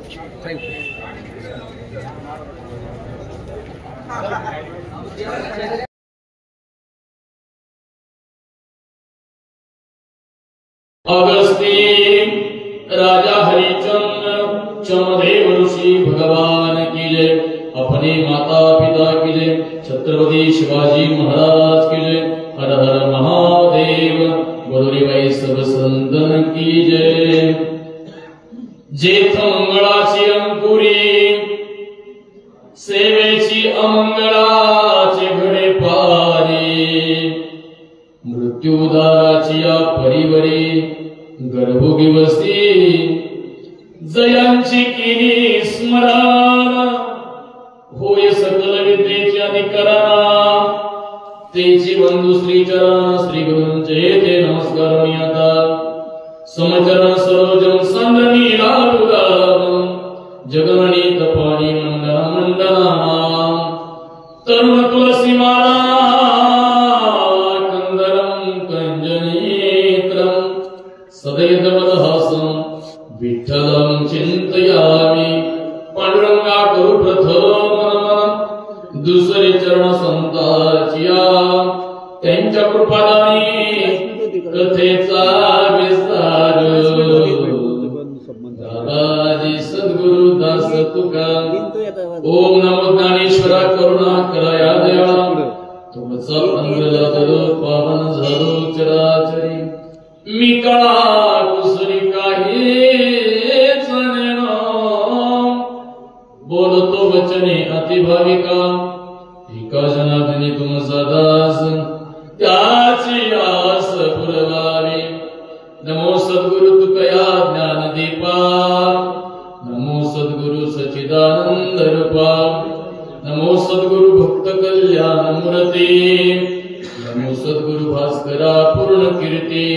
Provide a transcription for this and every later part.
अगस्ती राजा हरिचंद्र चमदेव ऋषि भगवान की जय। अपने माता पिता की जय। छत्रपति शिवाजी महाराज की जय। हर हर महादेव। गुरुदेव सब संतन की जय। जेथ मंगळाची अंकुरी सेवेची अमंगळाचे घडे पारी। मृत्युदाराची या परिवरी गर्भोगी वस्ती। जयांची केली स्मरण होय सकल विद्येची अधिकरणा। तेची बंधू श्रीचरण श्री गुरूंचे ते नमस्कार मी आता। समचरण सरोजम संदनी लालुगाम जगमणी तपाणी मंडला मंडला। तरुण तुलसी माला कंदरम कंजनेत्रम सदैवदहासं विठ्ठलं चिंतयामि। पांडुरंगा करू प्रथम नमन दुसरे चरण संतांच्या। त्यांच्या कृपादानी कथेचा विस्तार। दादाजी सद्गुरु दास तुका। ओम नमो ज्ञानेश्वरा करुणा करा या दयाळा। तुमचा अंगला धरो पावन झालो चराचरी। मी काळा कुसरी काहीच नेनो बोलतो वचने अतिभाविका। एका जनार्दनी तुमचा दास त्याची आस पुरवावी। नमो सद्गुरु तुकया ज्ञानदीपा। नमो सद्गुरु सच्चिदानंद रूपा। नमो सद्गुरु भक्त कल्याण मूर्ती। नमो सद्गुरु भास्करा पूर्ण कीर्ती।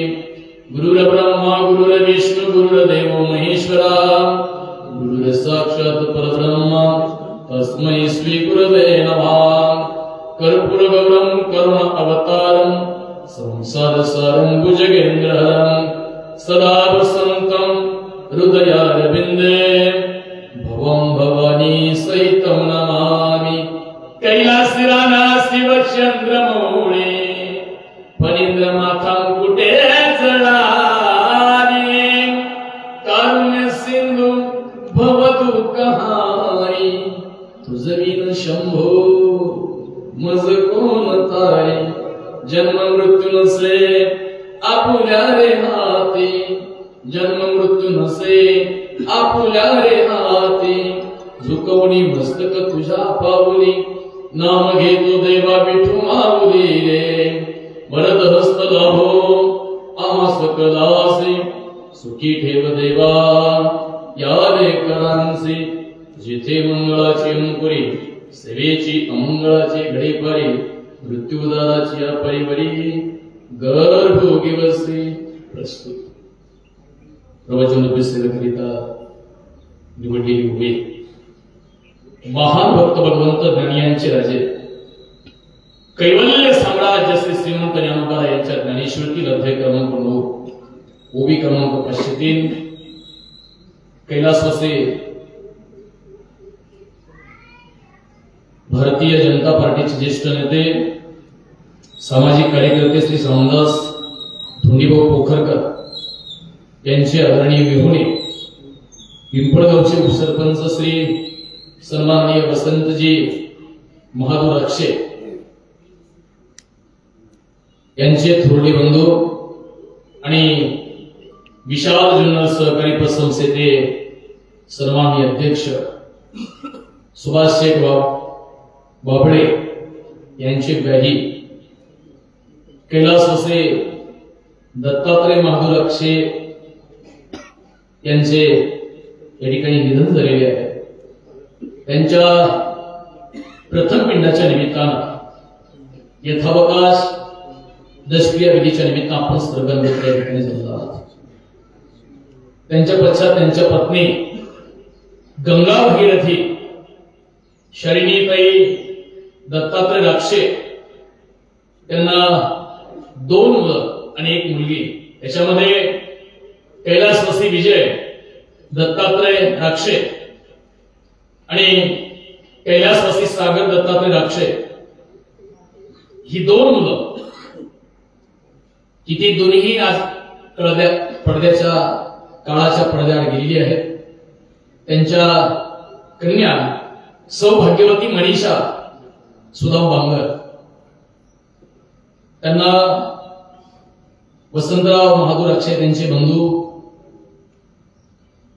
गुरुर ब्रह्मा गुरुर विष्णु गुरुर्देव महेश्वरा। गुरुर साक्षात परब्रह्म तस्मै श्री गुरवे नमः। कर्पूर गौरम करुण अवतारम संसार सारं भुजगेन्द्रहरं। सदा वसन्तं हृदयारविन्दे भवं भवानी सहितं नमामि। कैलासराना शिवचंद्रमौळे फणींद्र माथां कुटे जळाली। कारुण्य सिंधू भवदुःखहारी। तुझविन शंभो मज कोण तारे। जन्म मृत्यू नसे आपुल्या रे हाती। जन्म मृत्यू नसे आपुल्या रे हाती। झुकवणी मस्तक तुझ्या पाऊली। नाम घेतो देवा विठू माऊली रे। वरद हस्त लाभो आम्हा सकलासी। सुखी ठेव देवा या लेकरांसी। जिथे मंगळाची अंकुरी सेवेची अमंगळाची घडी पारी। मृत्युदाराची या परिवरी गर्भोगी वस्ती। प्रस्तुत प्रवचन उपस्थितीकरिता निवडलेली उभे महान भक्त भगवंत ज्ञानियांचे राजे कैवल्य साम्राज्य श्री श्रीमंत ज्ञानोबा यांच्या ज्ञानेश्वरीतील अध्याय क्रमांक 9 ओबी क्रमांक 503 कैलासवासी भारतीय जनता पार्टीचे ज्येष्ठ नेते सामाजिक कार्यकर्ते श्री रामदास धोंडीभाऊ पोखरकर यांचे आदरणीय विहुणे पिंपळगावचे उपसरपंच श्री सन्माननीय वसंतजी महादूर अक्षे यांचे थोरले बंधू आणि विशाल जुन्नर सहकारी पतसंस्थेचे सन्माननीय अध्यक्ष सुभाष शेख बाबळे यांचे व्याही कैलासवासी दत्तात्रय महादूर अक्षे यांचे या ठिकाणी निधन झालेले आहे। त्यांच्या प्रथम पिंडाच्या निमित्तानं यथावकाश दशक्रिया विधीच्या निमित्त आपण सर्वांनी त्या ठिकाणी जमलो आहोत। त्यांच्या पश्चात त्यांच्या पत्नी गंगा भगीरथी शरणीताई दत्तात्रय अक्षे त्यांना 2 मुलं आणि 1 मुलगी। याच्यामध्ये कैलासवासी विजय दत्तात्रय अक्षे आणि कैलासवासी सागर दत्तात्रय राक्षे ही दोन मुलं किती दोन्ही आज पडद्याच्या काळाच्या पडद्यावर गेलेली आहेत. त्यांच्या कन्या सौभाग्यवती मनीषा सुदाम बांगर, त्यांना वसंतराव महादूर अक्षय त्यांचे बंधू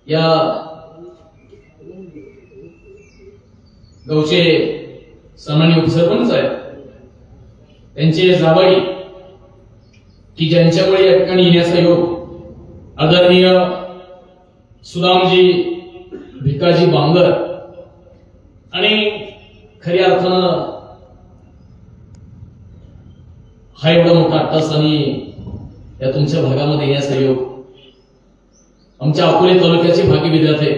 या गावचे सन्माननीय उपसरपंच आहेत. त्यांचे जावई की ज्यांच्यामुळे या ठिकाणी येण्याचा योग आदरणीय सुदामजी भिकाजी बांगर आणि खऱ्या अर्थानं हा एवढा मोठा अट्टासानी या तुमच्या भागामध्ये येण्याचा योग आमच्या अकोले तालुक्याचे भाग्य विद्यार्थी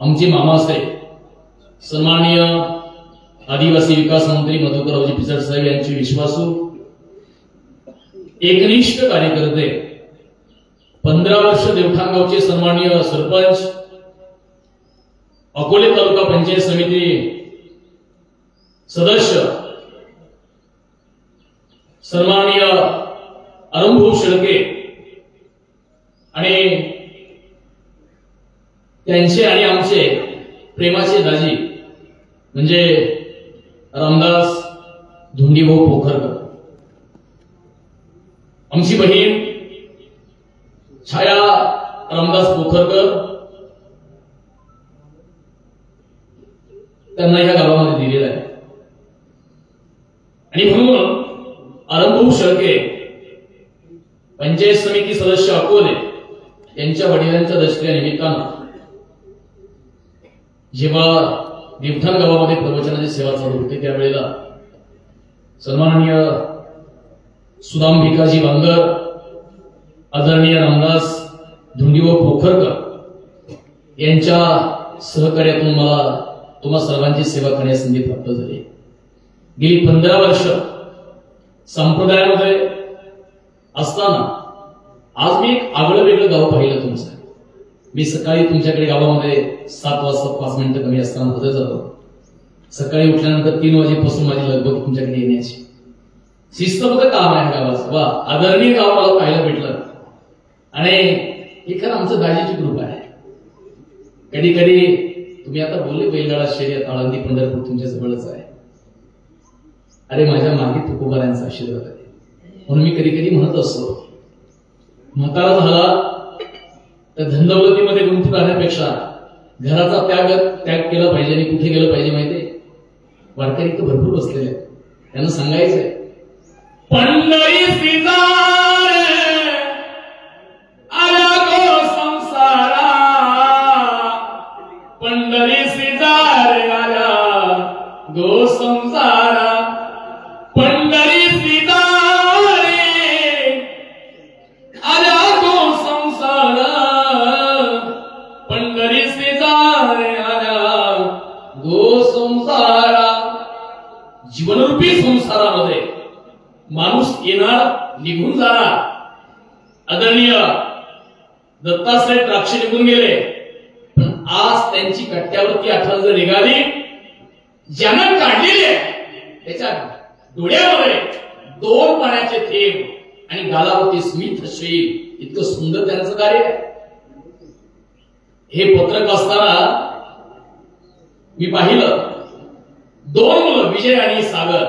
आमचे मामासाहेब सन्माननीय आदिवासी विकास मंत्री मधुकररावजी पिचड साहेब यांचे विश्वासू एकनिष्ठ कार्यकर्ते 15 वर्ष देवठाण गावचे सन्माननीय सरपंच अकोले तालुका पंचायत समिती सदस्य सन्माननीय अरुणभाऊ शेळके आणि त्यांचे आणि आमचे प्रेमाचे दाजी म्हणजे रामदास धुंडीभाऊ पोखरकर, आमची बहीण छाया रामदास पोखरकर, त्यांना या गावामध्ये दिलेला आहे. आणि म्हणून अरुणभाऊ शेळके पंचायत समिती सदस्य अकोले यांच्या वडिलांच्या दशक्या निमित्तानं जेव्हा देवठाण गावामध्ये प्रवचनाची सेवा चालू होती त्यावेळेला सन्माननीय सुदाम भिकाजी बांगर, आदरणीय रामदास धुंडीभाऊ पोखरकर यांच्या सहकार्यातून मला तुम्हा सर्वांची सेवा करण्याची संधी प्राप्त झाली. गेली 15 वर्ष संप्रदायामध्ये असताना आज मी एक आगळं वेगळं गाव पाहिलं तुमचं. मी सकाळी तुमच्याकडे गावामध्ये 7 वाजता 5 मिनिटं कमी असताना हजर जातो. सकाळी उठल्यानंतर 3 वाजेपासून माझी लगबग तुमच्याकडे येण्याची. शिस्तबद्ध काम आहे गावाचं. वा, आदरणीय गाव मला पाहायला भेटलं आणि हे खरं आमचं दाजीची कृपा आहे. कधी कधी तुम्ही आता बोलले बैलगाडा शर्यत आळंदी पंढरपूर तुमच्या जवळच आहे. अरे माझ्या मागे तुकोबारांचा आशीर्वाद आहे. म्हणून मी कधी कधी म्हणत असतो म्हातारा झाला तर धनदौलतीमध्ये गुंतून राहण्यापेक्षा घराचा त्याग केला पाहिजे. आणि कुठे गेलं पाहिजे माहितीये? वारकरी तर भरपूर बसलेले आहेत, त्यांना सांगायचंय पंढरी सिजारे आला गो संसारा, पंढरी सिजारे आला गो संसारा, पंढरी सिजारे आला गो संसारा, पंढरी सिजारे आला गो संसारा. जीवनरूपी संसारामध्ये माणूस येणार, निघून जाणार. आदरणीय दत्तात्रय राक्षे निघून गेले, पण आज त्यांची कट्ट्यावरती आठवण जर निघाली, ज्यानं काढलेली आहे त्याच्या डोळ्यामध्ये 2 पाण्याचे थेंब आणि गालावरती स्मित शेप, इतकं सुंदर त्यांचं कार्य आहे. हे पत्रक वाचताना मी पाहिलं 2 मुलं विजय आणि सागर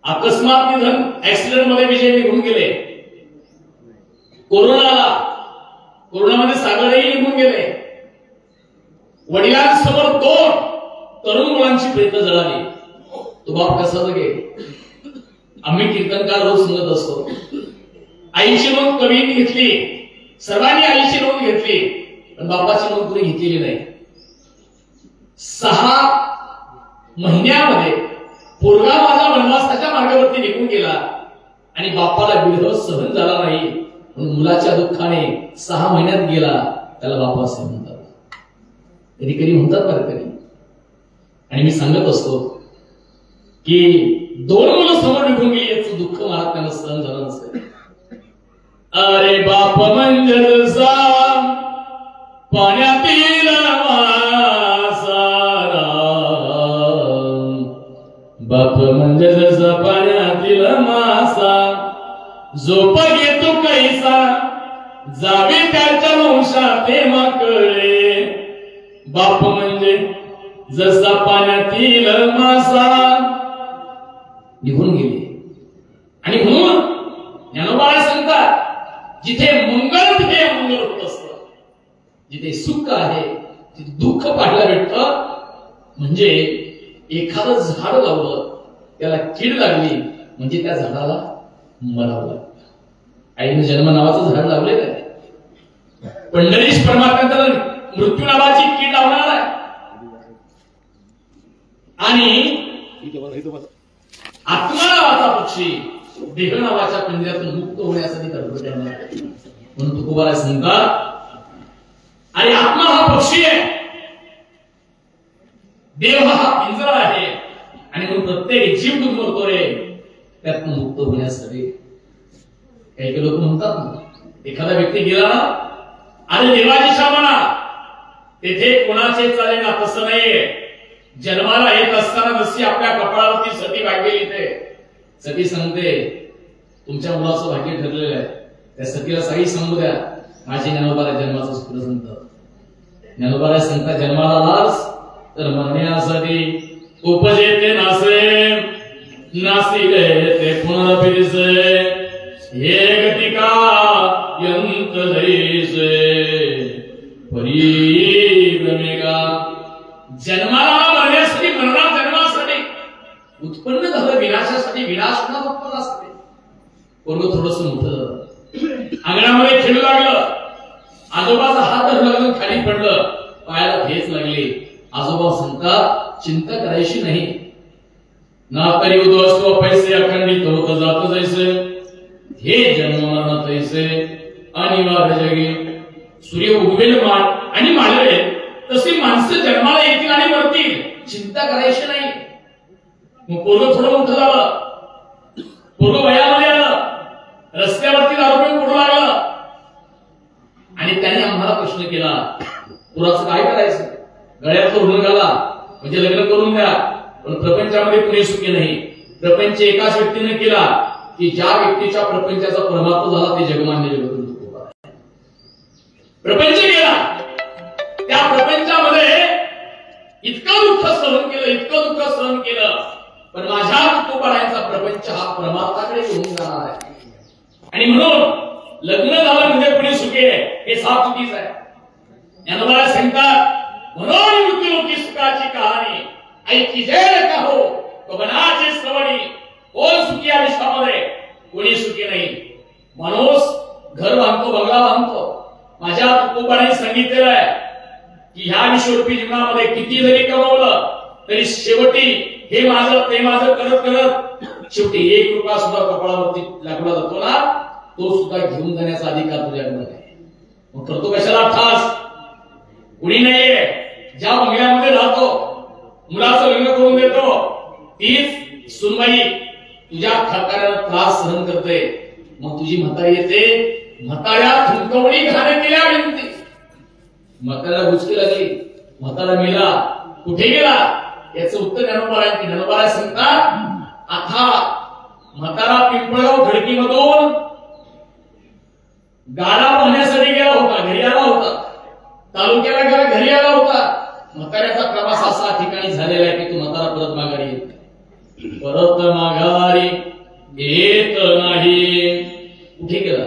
अकस्मात निधन, ऍक्सिडेंट मध्ये विजय निघून गेले. कोरोनामध्ये सागरही निघून गेले. वडिलांसमोर 2 तरुण मुलांची प्रेत जळाली. तो बाप कसा जगेल? आम्ही कीर्तनकार रोज सांगत असतो, आईची नोंद कवीने घेतली, सर्वांनी आईची नोंद घेतली, पण बापाची नोंद कुणी घेतलेली नाही. 6 महिन्यामध्ये पोरगा माझा वनवासाच्या मार्गावरती निघून गेला आणि बापाला विरह सहन झाला नाही, म्हणून मुलाच्या दुःखाने 6 महिन्यात गेला, त्याला बापा असं म्हणतात. कधी कधी म्हणतात वारकरी. आणि मी सांगत असतो की 2 मुलं समोर निघून गेली, याचं दुःख मला त्यांना सहन झालं नसेल. अरे बाप म्हणजे पाण्यातील त्याच्या वंशात ते माकळे, बाप म्हणजे जसा पाण्यातील मासा. निघून गेले. आणि म्हणून ज्ञानोबा सांगतात, जिथे मंगल तिथे मंगल होत असतं, जिथे सुख आहे तिथे दुःख पाहायला भेटतं. म्हणजे एखादं झाड लावलं, त्याला कीड लागली म्हणजे त्या झाडाला मरावं लागतं. आईने जन्म नावाचं झाड लावलेलं आहे, पंढरीश परमात्मा मृत्यू नावाची कीड लावणार आहे. आणि आत्मा नावाचा पक्षी देह नावाच्या पिंजऱ्यातून मुक्त होण्यासाठी तरतूद करणार आहे. म्हणून तुकोबाराय सांगतात, आणि आत्मा हा पक्षी आहे, देह हा पिंजरा आहे. आणि म्हणून प्रत्येक जीव मरतो रे त्यातून मुक्त होण्यासाठी. काही काही लोक म्हणतात ना, एखादा व्यक्ती गेला ना, अरे देवाची शामना, तेथे कोणाचे चाले ना, तसं नाहीये. जन्माला येत असताना जशी आपल्या कपाळावरती सती भाग्य येते, सती सांगते तुमच्या मुलाचं भाग्य ठरलेलं आहे, त्या सतीला काही सांगू द्या, माझी ज्ञानोबाराय जन्माचं सूत्र सांगतात. ज्ञानोबाराय सांगतात, जन्माला आलास तर मरण्यासाठी उपजे ते नासे, नासिले ते पुनरपिरिसे, हे गतिका यंत जैसे परिभ्रमेगा. जन्माला मरण्यासाठी, मरणार जन्मासाठी, उत्पन्न झालं विनाशासाठी, विनाश होणार उत्पन्नासाठी. पोरग थोडस मोठं झालं, अंगणामध्ये खेळू लागलं, आजोबाचा हात धरला, खाली पडलं, पायाला ठेच लागली. आजोबा सांगतात, चिंता करायची नाही, ना करी उद्वस्त पैसे अखंडित होत जात जैसे, हे जन्म मरण तैसे अनिवार्य जगी. सूर्य उगवेल आणि माळवेल तशी माणसं जन्माला येतील आणि मरतील, चिंता करायची नाही. मग पोरग थोडं मोठं झालं, पोरग वयामध्ये आलं, रस्त्यावरती दारू पिऊन पडू लागलं. आणि त्याने आम्हाला प्रश्न केला, पुराचं काय करायचं? गळ्यात ऋण घाला म्हणजे लग्न करून द्या, पण प्रपंचामध्ये कुणी सुखी नाही. प्रपंच एकाच व्यक्तीने केला की ज्या व्यक्तीच्या प्रपंचाचा परमात्मा झाला ते जगमान्य जगत प्रपंच केला. त्या प्रपंचामध्ये इतकं दुःख सहन केलं, इतकं दुःख सहन केलं, पण माझ्या तुकोबारायांचा प्रपंच हा परमार्थाकडे घेऊन जाणार आहे. आणि म्हणून लग्न झालं म्हणजे कुणी सुखी आहे हे साफ चुकीच आहे. ज्ञानोबा सांगतात, म्हणून मृत्यूलोकी सुखाची कहाणी ऐकी जय का हो कवनाचे श्रवणी. कोण सुखी आहे विश्वामध्ये? कोणी सुखी नाही. माणूस घर बांधतो, बंगला बांधतो. माझ्या तुकोबाने सांगितलेलं आहे की ह्या विश्वरूपी जीवनामध्ये किती जरी कमवलं तरी शेवटी हे माझं ते माझं करत करत शेवटी 1 रुपया सुद्धा कपाळावरती लागला जातो ना, तो सुद्धा घेऊन जाण्याचा अधिकार तुझ्याकडे आहे. मग करतो कशाला ठास? कुणी नाहीये. ज्या बंगल्यामध्ये राहतो, मुलाचं लग्न करून देतो, तीच सुनबाई तुझ्या खाकाऱ्याला त्रास सहन करते. मग तुझी म्हातारी येते, म्हाताऱ्या थुंकवणी घाणे केल्या विनंती. म्हाताऱ्याला गुचकी लागली, म्हातारा मेला, कुठे गेला? याचं उत्तर ज्ञानोबा सांगतात, आता म्हातारा पिंपळगाव खडकीमधून गाडा पाहण्यासाठी गेला होता, घरी आला होता, तालुक्याला गेला, घरी आला होता. म्हाताऱ्याचा प्रवास असा ठिकाणी झालेला आहे की तो म्हातारा परत माघारी येत नाही, परत माघारी येत नाही. कुठे गेला?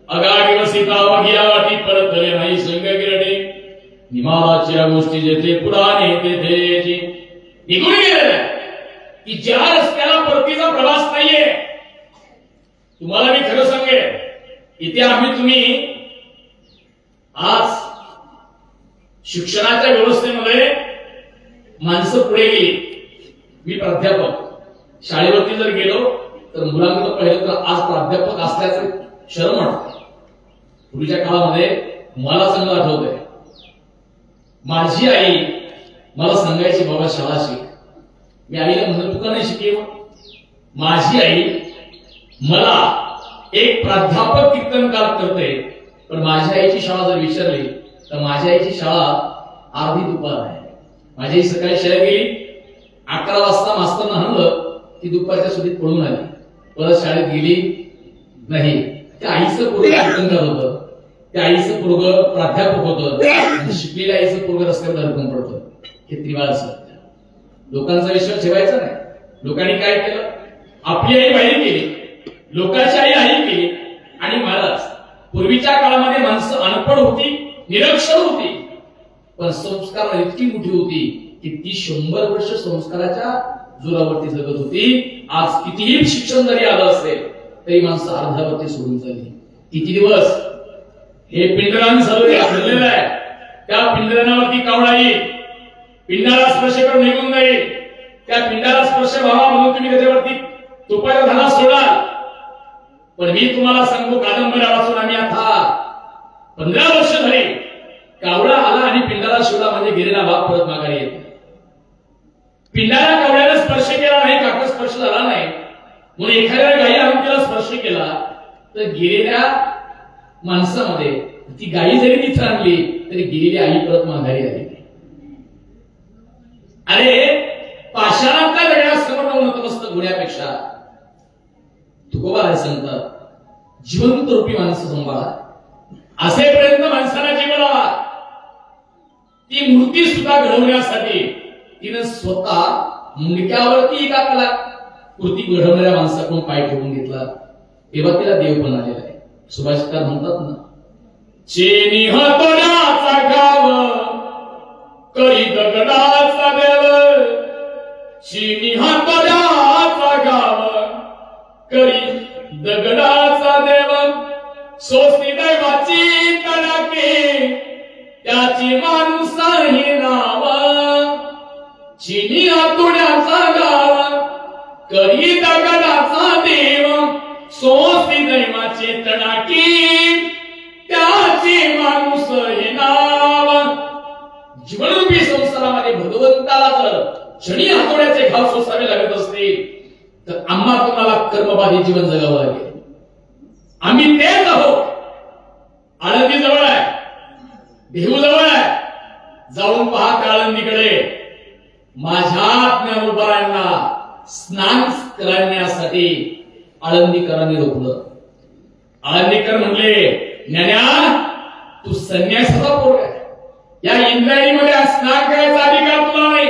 अगाडी वसिता वघिया वाटी परतले नाही संग गिरडे, निमालाच्या गोष्टी जेथे पुराणे तेथे निघून गेलेला की ज्या रस्त्याला परतीचा प्रवास नाहीये. तुम्हाला मी खरं सांगेन, इथे आम्ही तुम्ही आज शिक्षणाच्या व्यवस्थेमध्ये माणसं पुढे गेली. मी प्राध्यापक, शाळेवरती जर गेलो तर मुलांकडे पाहिलं तर आज प्राध्यापक असल्याचं शरम वाटतं. पूर्वीच्या काळामध्ये मला चांगलं आठवतंय, माझी आई मला सांगायची, बाबा शाळा शिक. मी आईला म्हणलं, तू का नाही शिकली? माझी आई मला एक प्राध्यापक कीर्तनकार करते, पण माझ्या आईची शाळा जर विचारली तर माझ्या आईची शाळा अर्धी दुपार आहे. माझी आई सकाळी शाळेत गेली, 11 वाजता मास्तरनं आणलं की दुपारच्या सुधीत पळून आली, परत शाळेत गेली नाही. त्या आईचं पुढे कीर्तनकार होतं. त्या आईचं पोरग प्राध्यापक होतं आणि शिकलेल्या आईचं पोरग रस्त्यावर धडकून पडतं. हे त्रिवार सत्य. लोकांचा विश्वास ठेवायचा नाही. लोकांनी काय केलं? आपली आई बाहेर केली, लोकांची आई केली. आणि महाराज, पूर्वीच्या काळामध्ये माणसं अनपढ होती, निरक्षर होती, पण संस्कार इतकी मोठी होती की ती 100 वर्ष संस्काराच्या जोरावरती जगत होती. आज कितीही शिक्षण जरी आलं असेल तरी माणसं अर्ध्यावरती सोडून चालली. किती दिवस हे पिंडदान झालेलं आहे. त्या पिंडदानावरती कावळा येईल, पिंडाला स्पर्श करून निघून जाईल. त्या पिंडाला स्पर्श व्हावा म्हणून तुम्ही त्याच्यावरती तुपाचा धना सोडाल. पण मी तुम्हाला सांगू, कादंबऱ्या वाचून आम्ही आता 15 वर्ष झाली. कावळा आला आणि पिंडाला शिवला म्हणजे गेलेला वाघ परत माघारी येत. पिंडाला कावळ्याला स्पर्श केला नाही, काका स्पर्श झाला नाही, म्हणून एखाद्या गायी आणून तिला स्पर्श केला तर गेलेल्या माणसामध्ये ती गायी जरी तिथे आणली तरी गेलेली आई परत माघारी आली. अरे पाषाणातल्या दगडासमोर नतमस्तक होण्यापेक्षा तुकोबा सांगतात, जिवंत रूपी माणसं सांभाळा. असेपर्यंत माणसाला जीव लावा. ती मूर्ती सुद्धा घडवण्यासाठी तिनं स्वतः मुंडक्यावरती एका कृती घडवणाऱ्या माणसाकडून पाय ठेवून घेतला. तेव्हा तिला देव पण आलेला आहे. सुभाषितकार म्हणतात ना, चेनी हातोड्याचा गाव करी दगडाचा देव, चेनी हातोड्याचा गाव करी दगडाचा देव, सोसती दैवाची तडाके त्याची माणूसाही नाव, चिनी हातोड्याचा गाव करी दगडाचा देव, सोसती दैवाची तडाके त्याची माणूस हे नाव. जीवनरूपी संसारामध्ये भगवंताला जर क्षणी हातोड्याचे घाव सोसावे लागत असतील तर आम्हा तुम्हाला कर्मबाधी जीवन जगावं लागेल. आम्ही तेच आहोत. आळंदी जवळ आहे, देहू जवळ आहे. जाऊन पहा त्या आळंदीकडे. माझ्या ज्ञानोबारांना स्नान करण्यासाठी आळंदीकरांनी रोखलं. आळंदीकर म्हणले, ज्ञान्या तू संन्यासाचा पोर आहे, या इंद्रायणीमध्ये स्नान करायचा अधिकार तुला नाही.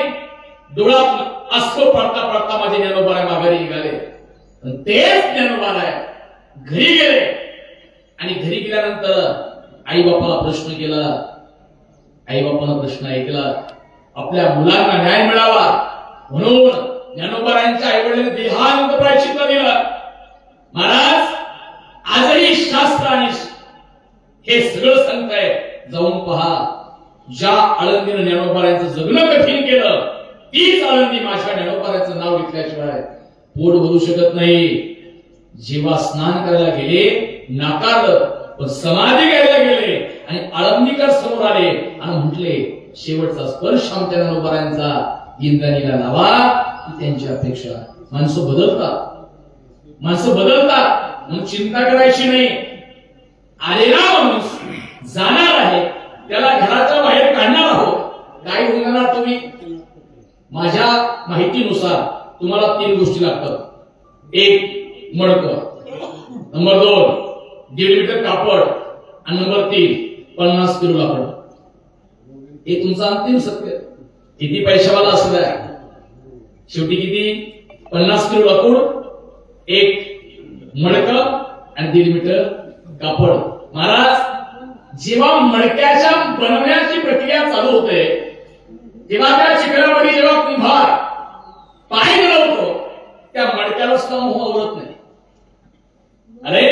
डोळ्यात अस्को पडता पडता माझे ज्ञानोबा माघारी निघाले. तेच ज्ञानोबा आहे घरी गेले आणि घरी गेल्यानंतर आई बापाला प्रश्न केला. आई बापानं प्रश्न ऐकला. आपल्या मुलांना न्याय मिळावा म्हणून ज्ञानोबारांच्या आईवडिलांनी देहांत प्रायश्चित्त दिलं. महाराज, आजही शास्त्र आणि हे सगळं सांगताय. जाऊन पहा, ज्या आळंदीनं ज्ञानोबारांचं जगणं कठीण केलं तीच आळंदी माझ्या ज्ञानोबारांचं नाव घेतल्याशिवाय पोट भरू शकत नाही. जेव्हा स्नान करायला गेले नाकारलं, पण समाधी घ्यायला गेले आणि आळंदीकर समोर आले आणि म्हटले, शेवटचा स्पर्श आमच्या ज्ञानोबारांचा इंद्राणीला लावा. ही त्यांची अपेक्षा. माणसं बदलतात, माणसं बदलतात म्हणून चिंता करायची नाही. आलेला माणूस जाणार आहे, त्याला घराच्या बाहेर काढणार आहोत. काय होणार तुम्ही? माझ्या माहितीनुसार तुम्हाला 3 गोष्टी लागतात. 1 मडकं, नंबर 2 1.5 मीटर कापड आणि नंबर 3 50 किलो लाकूड. हे तुमचं अंतिम सत्य. किती पैशावाला असू द्या, शेवटी किती? 50 किलो लाकूड, 1 मडकं आणि 1.5 मीटर कापड. महाराज, जेव्हा मडक्याच्या बनवण्याची प्रक्रिया चालू होते तेव्हा त्या चिखलामध्ये जेव्हा कुंभार पाय मिळवतो त्या मडक्याला सुद्धा मोह आवडत नाही. अरे,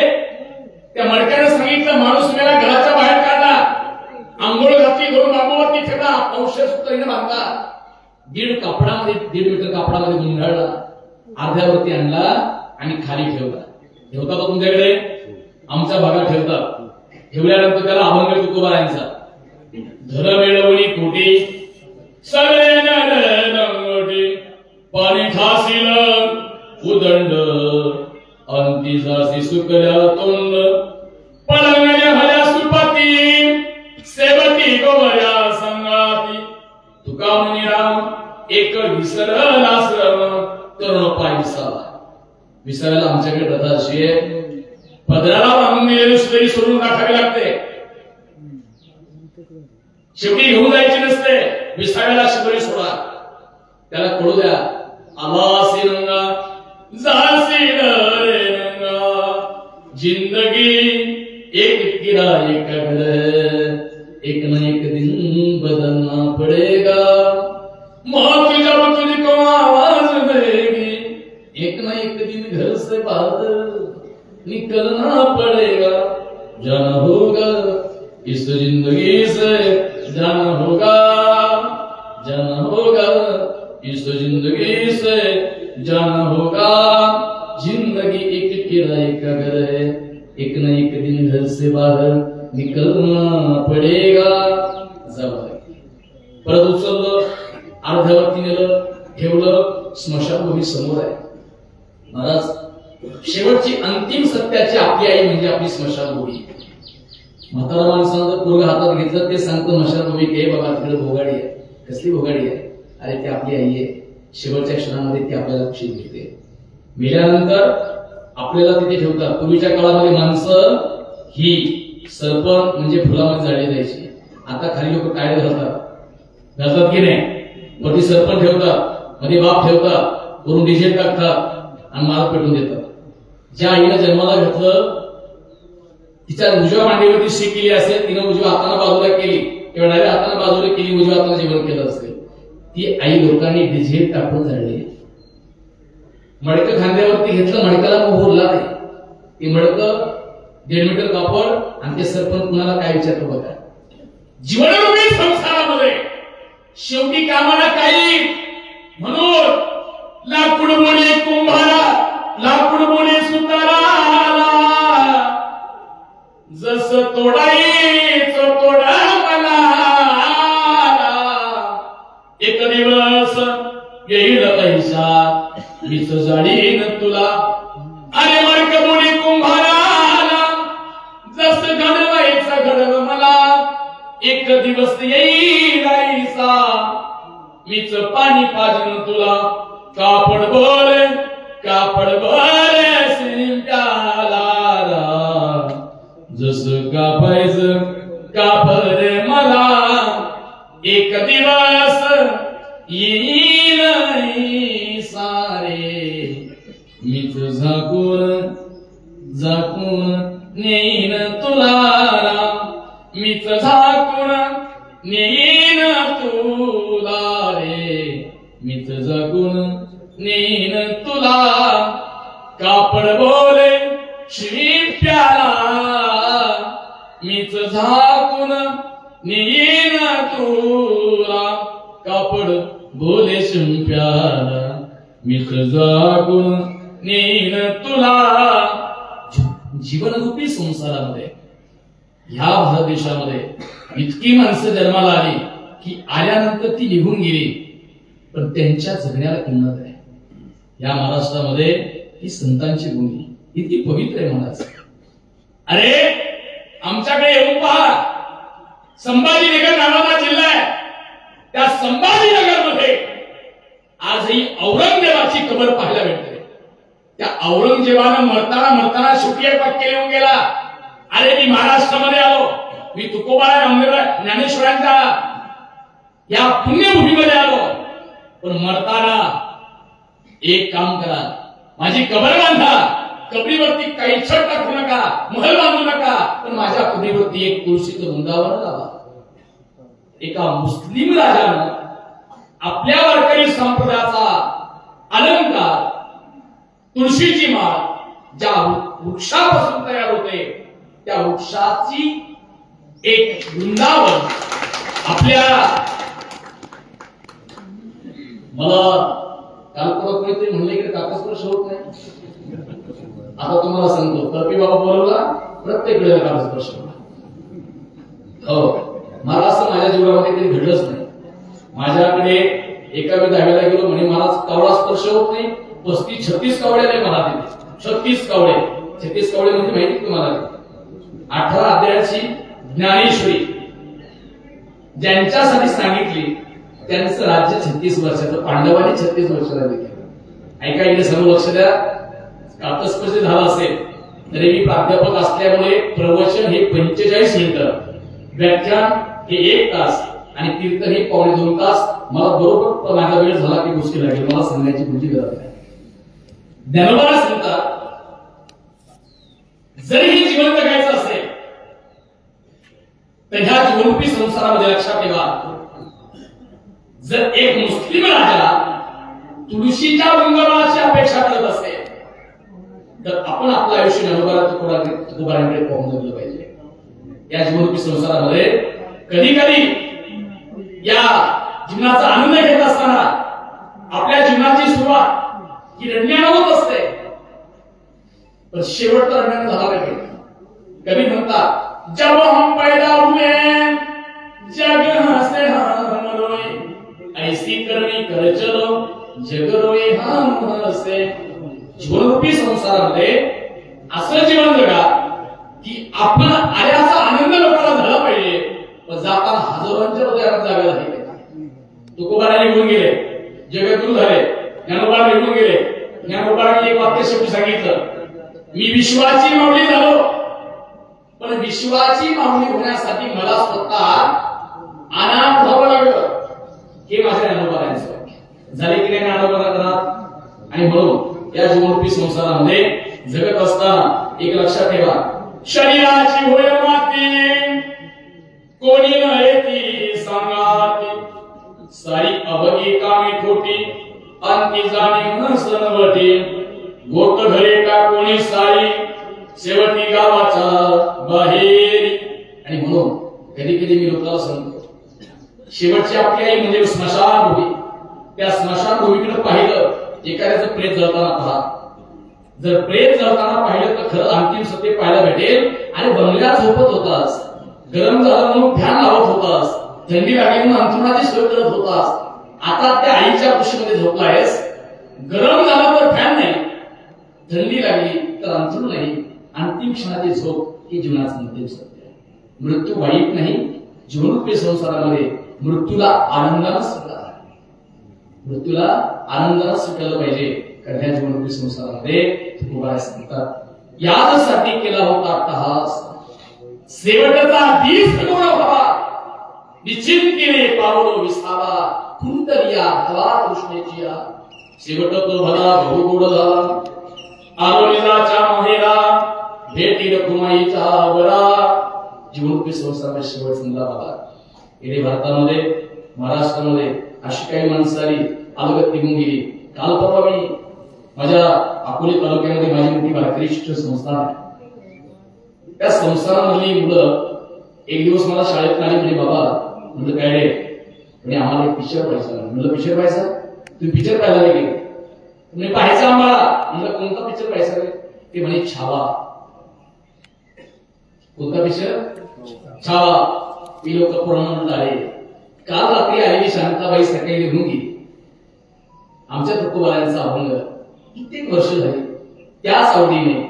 त्या मडक्यानं सांगितलं, माणूस मेला, घराच्या बाहेर काढला, आंघोळ घातली, 2 बांबूवरती ठेवला, औषधसूत्रीने बांधला, 1.5 मीटर कापडामध्ये गुंडाळला, अर्ध्यावरती आणला आणि खाली ठेवला. ठेवता तो तुमच्याकडे? आमच्या भागात ठेवतात. ठेवल्यानंतर त्याला अभंग तुकोबारांचा, धर मिळवणी कोटी सगळे नंगोटी, पाणी ठासील उदंड, अंती जासी सुकल्या तोंड, पलंगण्या भल्या सुपती, सेवती गोवया संगाती. तुका म्हणी राम एक विसरलाश्रम, तरुण पाय विसावा. विसाव्याला आमच्याकडे प्रथा अशी आहे, पदराला बांधून दिलेली सुतळी सोडून टाकावी लागते. शेवटी घेऊन जायची नसते, विसाव्याला शिबरी सोडा, त्याला कळू द्या आलासी रंगा जासी रे रंगा, जिंदगी एक किरा एक घर, एक न एक दिन बदलना पड़ेगा, मौत जब तुझको आवाज देगी, एक न एक दिन घर से बाहर निकलना पड़ेगा, जाना होगा इस जिंदगी से, जाना होगा इस जिंदगी से, जाना होगा, जिंदगी एक किराए का घर है, एक न एक दिन घर से बाहर निकलना पडेगा. परत उचललं, अर्ध्यावरती नेलं, ठेवलं, स्मशानभूमी समोर आहे. महाराज शेवटची अंतिम सत्याची आपली आई म्हणजे आपली स्मशानभूमी. म्हातारा माणसानं जर पोरग हातात घेतलं ते सांगतो स्मशानभूमी के बाबा तिकडे भोगाडी आहे. कसली भोगाडी आहे? अरे ती आपली आई आहे. शेवटच्या क्षणामध्ये ती आपल्याला खुशी घेते. मेल्यानंतर आपल्याला तिथे ठेवतात. पूर्वीच्या काळामध्ये माणसं ही सरपण म्हणजे फुलामध्ये जाळली जायची. आता खाली लोक काय घालतात की नाही? वरती सरपण ठेवतात, मध्ये बाप ठेवतात, वरून डिझेल टाकतात आणि माल पेटून देतात. ज्या आईनं जन्माला घातलं तिच्या उजव्या मांडीवरती शी केली असेल, तिनं उजव्या हाताने बाजूला केली किंवा डाव्या हाताने बाजूला केली, उजव्या हाताने जेवण केलं असेल, ती आई लोकांनी डिझेल टाकून जाळली. मडकं खांद्यावरती घेतलं, मडकाला मोह उरला नाही. ती मडकं 1.5 मीटर कापड आणि ते सरपण कुणाला काय विचारतो बघा. जीवनरूपी संसारामध्ये शेवटी कामाला काही म्हणून लाकूड बोले कुंभारा, लाकूड बोले सुताराला, जस तोडायचो तोडा मला, एक दिवस येईल पैसा मीच जाळीन तुला. अरे मडक बोले कुंभाराला, जस घडवायचं घडव मला, एक दिवस येईल ऐसा मीच पाणी पाजन तुला. कापड बोले शिंप्याला, जस कापायचं कापड मला, एक दिवस येईल सारे मीच झाकून नेईन तुला, मीच झाकून नेईन तुला रे, मीच झाकून नेईन तुला. कापड बोले शिंप्याला, मीच झाकून नेईन तुला. कापड बोले शिंप्याला, मीच झाकून नेईन तुला. जीवनरूपी संसारामध्ये ह्या भारत देशामध्ये इतकी माणसं जन्माला आली की आल्यानंतर ती निघून गेली, पण त्यांच्या जगण्याला किंमत आहे. या महाराष्ट्रामध्ये ही संतांची भूमी इतकी पवित्र आहे महाराज. अरे आमच्याकडे येऊन पहा, संभाजीनगर नावाचा जिल्हा आहे, त्या संभाजीनगरमध्ये आजही औरंगजेबाची कबर पाहायला भेटते. त्या औरंगजेबानं मरताना शेवटी एक वाक्य लिहून गेला, अरे मी महाराष्ट्रामध्ये आलो, मी तुकोबा ज्ञानेश्वरांच्या या पुण्यभूमीमध्ये आलो, पण मरताना एक काम करा, माझी कबर बांधा, कबरीवरती काही छत टाकू नका, महल बांधू नका, पण माझ्या कबरीवरती एक तुळशीचं वृंदावन लावा. एका मुस्लिम राजानं आपल्या वारकरी संप्रदायाचा अलंकार तुळशीची माळ ज्या वृक्षापासून तयार होते, त्या वृक्षाची एक वृंदावन आपल्या, मला काल परत कोणीतरी म्हणले की कागदस्पर्श होत नाही. आता तुम्हाला सांगतो, कर्पी बाबा बोलवला, प्रत्येक वेळेला कागदस्पर्श होता. हो, मला असं माझ्या जीवनामध्ये कधी घडलंच नाही. माझ्याकडे एका मी 10वीला गेलो, म्हणे महाराज कावडा स्पर्श होत नाही. 35-36 कावडे नाही मला तिथे, 36 कावडे. 36 कावडे म्हणजे माहिती तुम्हाला, 18 अध्यायाची ज्ञानेश्वरी ज्यांच्यासाठी सांगितली त्यांचं राज्य 36 वर्षाचं, पांडवांनी 36 वर्षाला केलं. ऐका, इकडे सर्व लक्ष द्या. कागदस्पर्श झाला असेल तरी मी प्राध्यापक असल्यामुळे प्रवचन हे 45 मिनिटं, व्याख्यान हे 1 तास आणि कीर्तन हे 1.5 तास. मला बरोबर माझा वेळ झाला की गोष्टी लागेल, मला सांगायची कुठली गरज नाही. ज्ञानोबा सांगतात जरी हे जीवन जगायचं असेल तर ह्या जीवनरूपी संसारामध्ये लक्षात ठेवा, जर एक मुस्लिम राजा तुळशीच्या वृंदावनाची अपेक्षा करत असेल तर आपण आपलं आयुष्य तुकोबारांकडे पाहून जगलं पाहिजे. या जीवनरूपी संसारामध्ये कधी कधी या जीवनाचा आनंद घेत असताना आपल्या जीवनाची सुरुवात ही रडण्यानं होत असते, पण शेवट तर रडण्यानं झाला पाहिजे. कवी म्हणतात जब हम पैदा हुए जग हंसे हम रोए, ऐसी करनी कर चलो जग रोए हम हंसे. जीवनरूपी संसारामध्ये असं जीवन जगा की आपण आल्याचा आनंद लोकांना झाला पाहिजे, पण जाताना हजारोंच्या हृदयात जागा झाली. तुकोबारा निघून गेले, जगद्गुरु झाले, ज्ञानोबा निघून गेले. ज्ञानोबांनी एक वाक्य शेवटी सांगितलं, मी विश्वाची माऊली झालो, पण विश्वाची माऊली होण्यासाठी मला स्वतः अनाथ व्हावं लागलं. हे माझ्या ज्ञानोबारांचं वाक्य झाले की नाही ज्ञानोबारांना. आणि म्हणून या जीवनरूपी संसारामध्ये जगत असताना एक लक्षात ठेवा, शरीराची होय माती कोणी न येती सांगाती, सारी अवघी कामी खोटी अंती जाणे न सनवटी, गोट घरे का कोणी सारी शेवटी गावाच्या बाहेर. आणि म्हणून कधी कधी मी लोकांना सांगतो, शेवटची आपली आई म्हणजे स्मशानभूमी. त्या स्मशानभूमीकडे पाहिलं, एखाद्याचं प्रेत जळताना पहा. जर प्रेत जळताना पाहिलं तर खरं अंतिम सत्य पाहायला भेटेल. आणि बंगल्यात झोपत होतास, गरम झालं म्हणून फॅन लावत होतास, थंडी लागली म्हणून अंथरुणाची सोय करत होतास. आता त्या आईच्या कुशीमध्ये झोपलायस, गरम झालं तर फॅन नाही, थंडी लागली तर अंथरुण नाही. अंतिम क्षणाची झोप ही जीवनाचं अंतिम सत्य आहे. मृत्यू वाईट नाही. जीवनरूपी संसारामध्ये मृत्यूला आनंदानं स्वीकारा, मृत्यूला आनंदानं स्वीकारलं पाहिजे. कारण ह्या जीवनरूपी संसारामध्ये तुकोबारा सांगतात, यासाठी केला होता अट्टहास, शेवटचा दिस गुण व्हावा, निश्चिंतीने पावलो विसावा, कुंतलिया हवा कृष्णेची. शेवट तो भला बहुगुण झाला, आलोनिजाच्या माहेरा भेटी रखुमाईचा बरा. जीवनरूपी संसारामध्ये शेवट समजा बघा. इथे भारतामध्ये महाराष्ट्रामध्ये अशी काही माणसं आली, अलगत निघून गेली. काल परवा मी माझ्या अकोले तालुक्यामध्ये माझी मोठी वारकरी शिक्षण संस्था आहे. त्या संस्थानामधली मुलं एक दिवस मला शाळेत आली, म्हणजे बाबा म्हणलं काय रे, म्हणजे आम्हाला एक पिक्चर पाहायचा. म्हणलं पिक्चर पाहायचा, तुम्ही पिक्चर पाहायला नाही गेले? तुम्ही पाहायचा आम्हाला. म्हणलं कोणता पिक्चर पाहायचा रे? ते म्हणे छावा. कोणता पिक्चर? छावा. मी लोक पूर्ण आले. काल रात्री आलेली शांताबाई सकाळी निघून गेली. आमच्या तुकोबारांचा अभंग कित्येक वर्ष झाली त्याच आवडीने,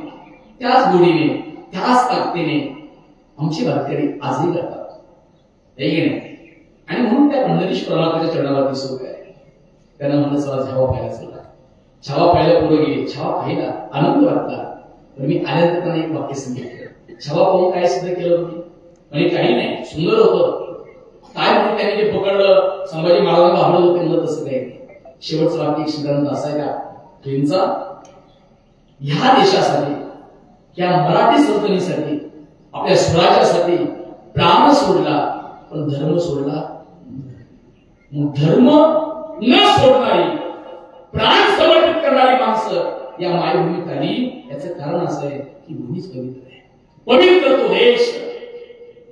त्याच गोडीने, त्याच ताकदीने आमची वारकरी आजही करतात, हे की नाही? आणि म्हणून त्या पंढरीश परमात्म्याच्या चरणावरती सुख आहे. त्यांना म्हणलं चला छावा पाहायला चला. छावा पाहायला पुढे गेली. छावा पाहिला, आनंद वाटला. पण मी आल्यानंतर त्यांना एक वाक्य सांगितलं, छावा पाहून काय सिद्ध केलं तुम्ही? म्हणजे काही नाही, सुंदर होतं. काय म्हणून त्यांनी जे पकडलं, संभाजी महाराजांना भांडलं होतं, म्हणलं तसं काही नाही. शेवटचं वाक्य एक सिद्धांत असायला, त्यांचा ह्या देशासाठी, या मराठी सल्तनीसाठी, आपल्या स्वराज्यासाठी प्राण सोडला, पण धर्म सोडला. धर्म न सोडणारी, प्राण समर्पित करणारी माणसं या मायभूमीत आली. याचं कारण असं आहे की भूमीच पवित्र आहे. पवित्र तो देश,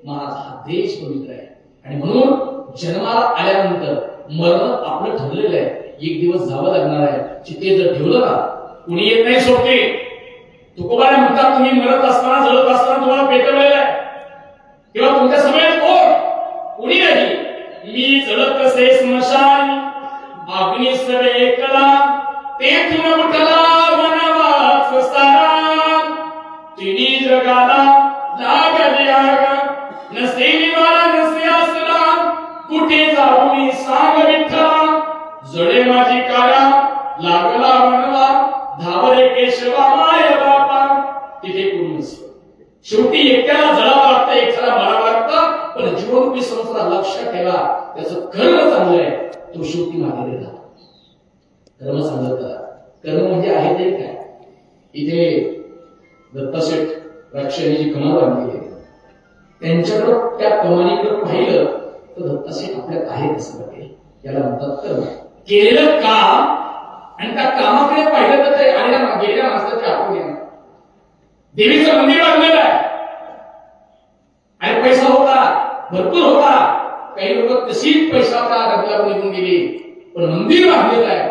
माझा हा देश पवित्र आहे. आणि म्हणून जन्माला आल्यानंतर मरण आपलं ठरलेलं आहे. एक दिवस जावं लागणार आहे. चिते जर ठेवलं ना, कुणी येत नाही सोडते. तुकोबाने म्हणतात, तुम्ही मरत असताना, जळत असताना तुम्हाला पेटवलेलं आहे, तेव्हा तुमच्या समयात कोण? कुणी नाही. मी जळत असे स्मशान, अग्नी सवे एकला, तेथून उठला वनवास सारा. तिन्ही जगाला लागली आग, नसे निवारा नसे आसरा, कुठे जाऊ मी सांग विठ्ठला. जडे माझी काया लागला वनवा, धावरे केशवा माय बापा. तिथे कोणी नसतं. शेवटी एकट्याला जळावं लागतं, एकट्याला मरावं लागतं, पण जीवनरूपी संसार लक्षात ठेवा, त्याचं कर्म चांगलं आहे, तो शेवटी मागे राहतो. कर्म चांगलं करा. कर्म म्हणजे आहे ते काय? इथे दत्ताशेठ रक्षाने जी कमाल बांधली आहे, त्यांच्याकडं त्या कमानीकडे पाहिलं तर दत्ताशेठ आपल्यात आहे असं वाटेल. याला म्हणतात कर्म. केलेलं काम आणि त्या कामाकडे पाहिलं तर ते गेलेल्या माणसाच्या आठवण येणार. देवीचं मंदिर बांधलेलं आहे आणि पैसा होता, भरपूर होता. काही लोक तशीच पैशाचा रंगावर निघून गेली, पण मंदिर बांधलेलं आहे,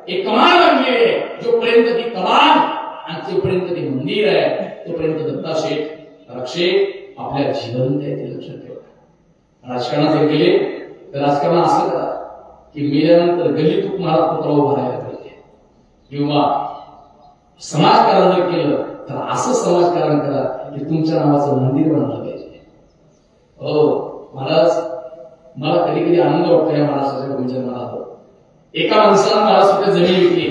एक कमान बांधलेली आहे. जोपर्यंत ती कमान आणि जोपर्यंत ते मंदिर आहे तोपर्यंत दत्ताशेठ रक्षे आपल्या जिवंत आहे, ते लक्षात ठेवा. राजकारणात जर गेले तर राजकारण असं करा की मेल्यानंतर गल्लीतून मला पुतळा उभा राहायला पाहिजे, किंवा समाजकारण जर केलं तर असं समाजकारण करा की तुमच्या नावाचं मंदिर बनवलं पाहिजे. हो महाराज, मला कधी कधी आनंद वाटतो या महाराष्ट्राच्या भूमीच्या मला. एका माणसानं महाराष्ट्रात जमीन विकली,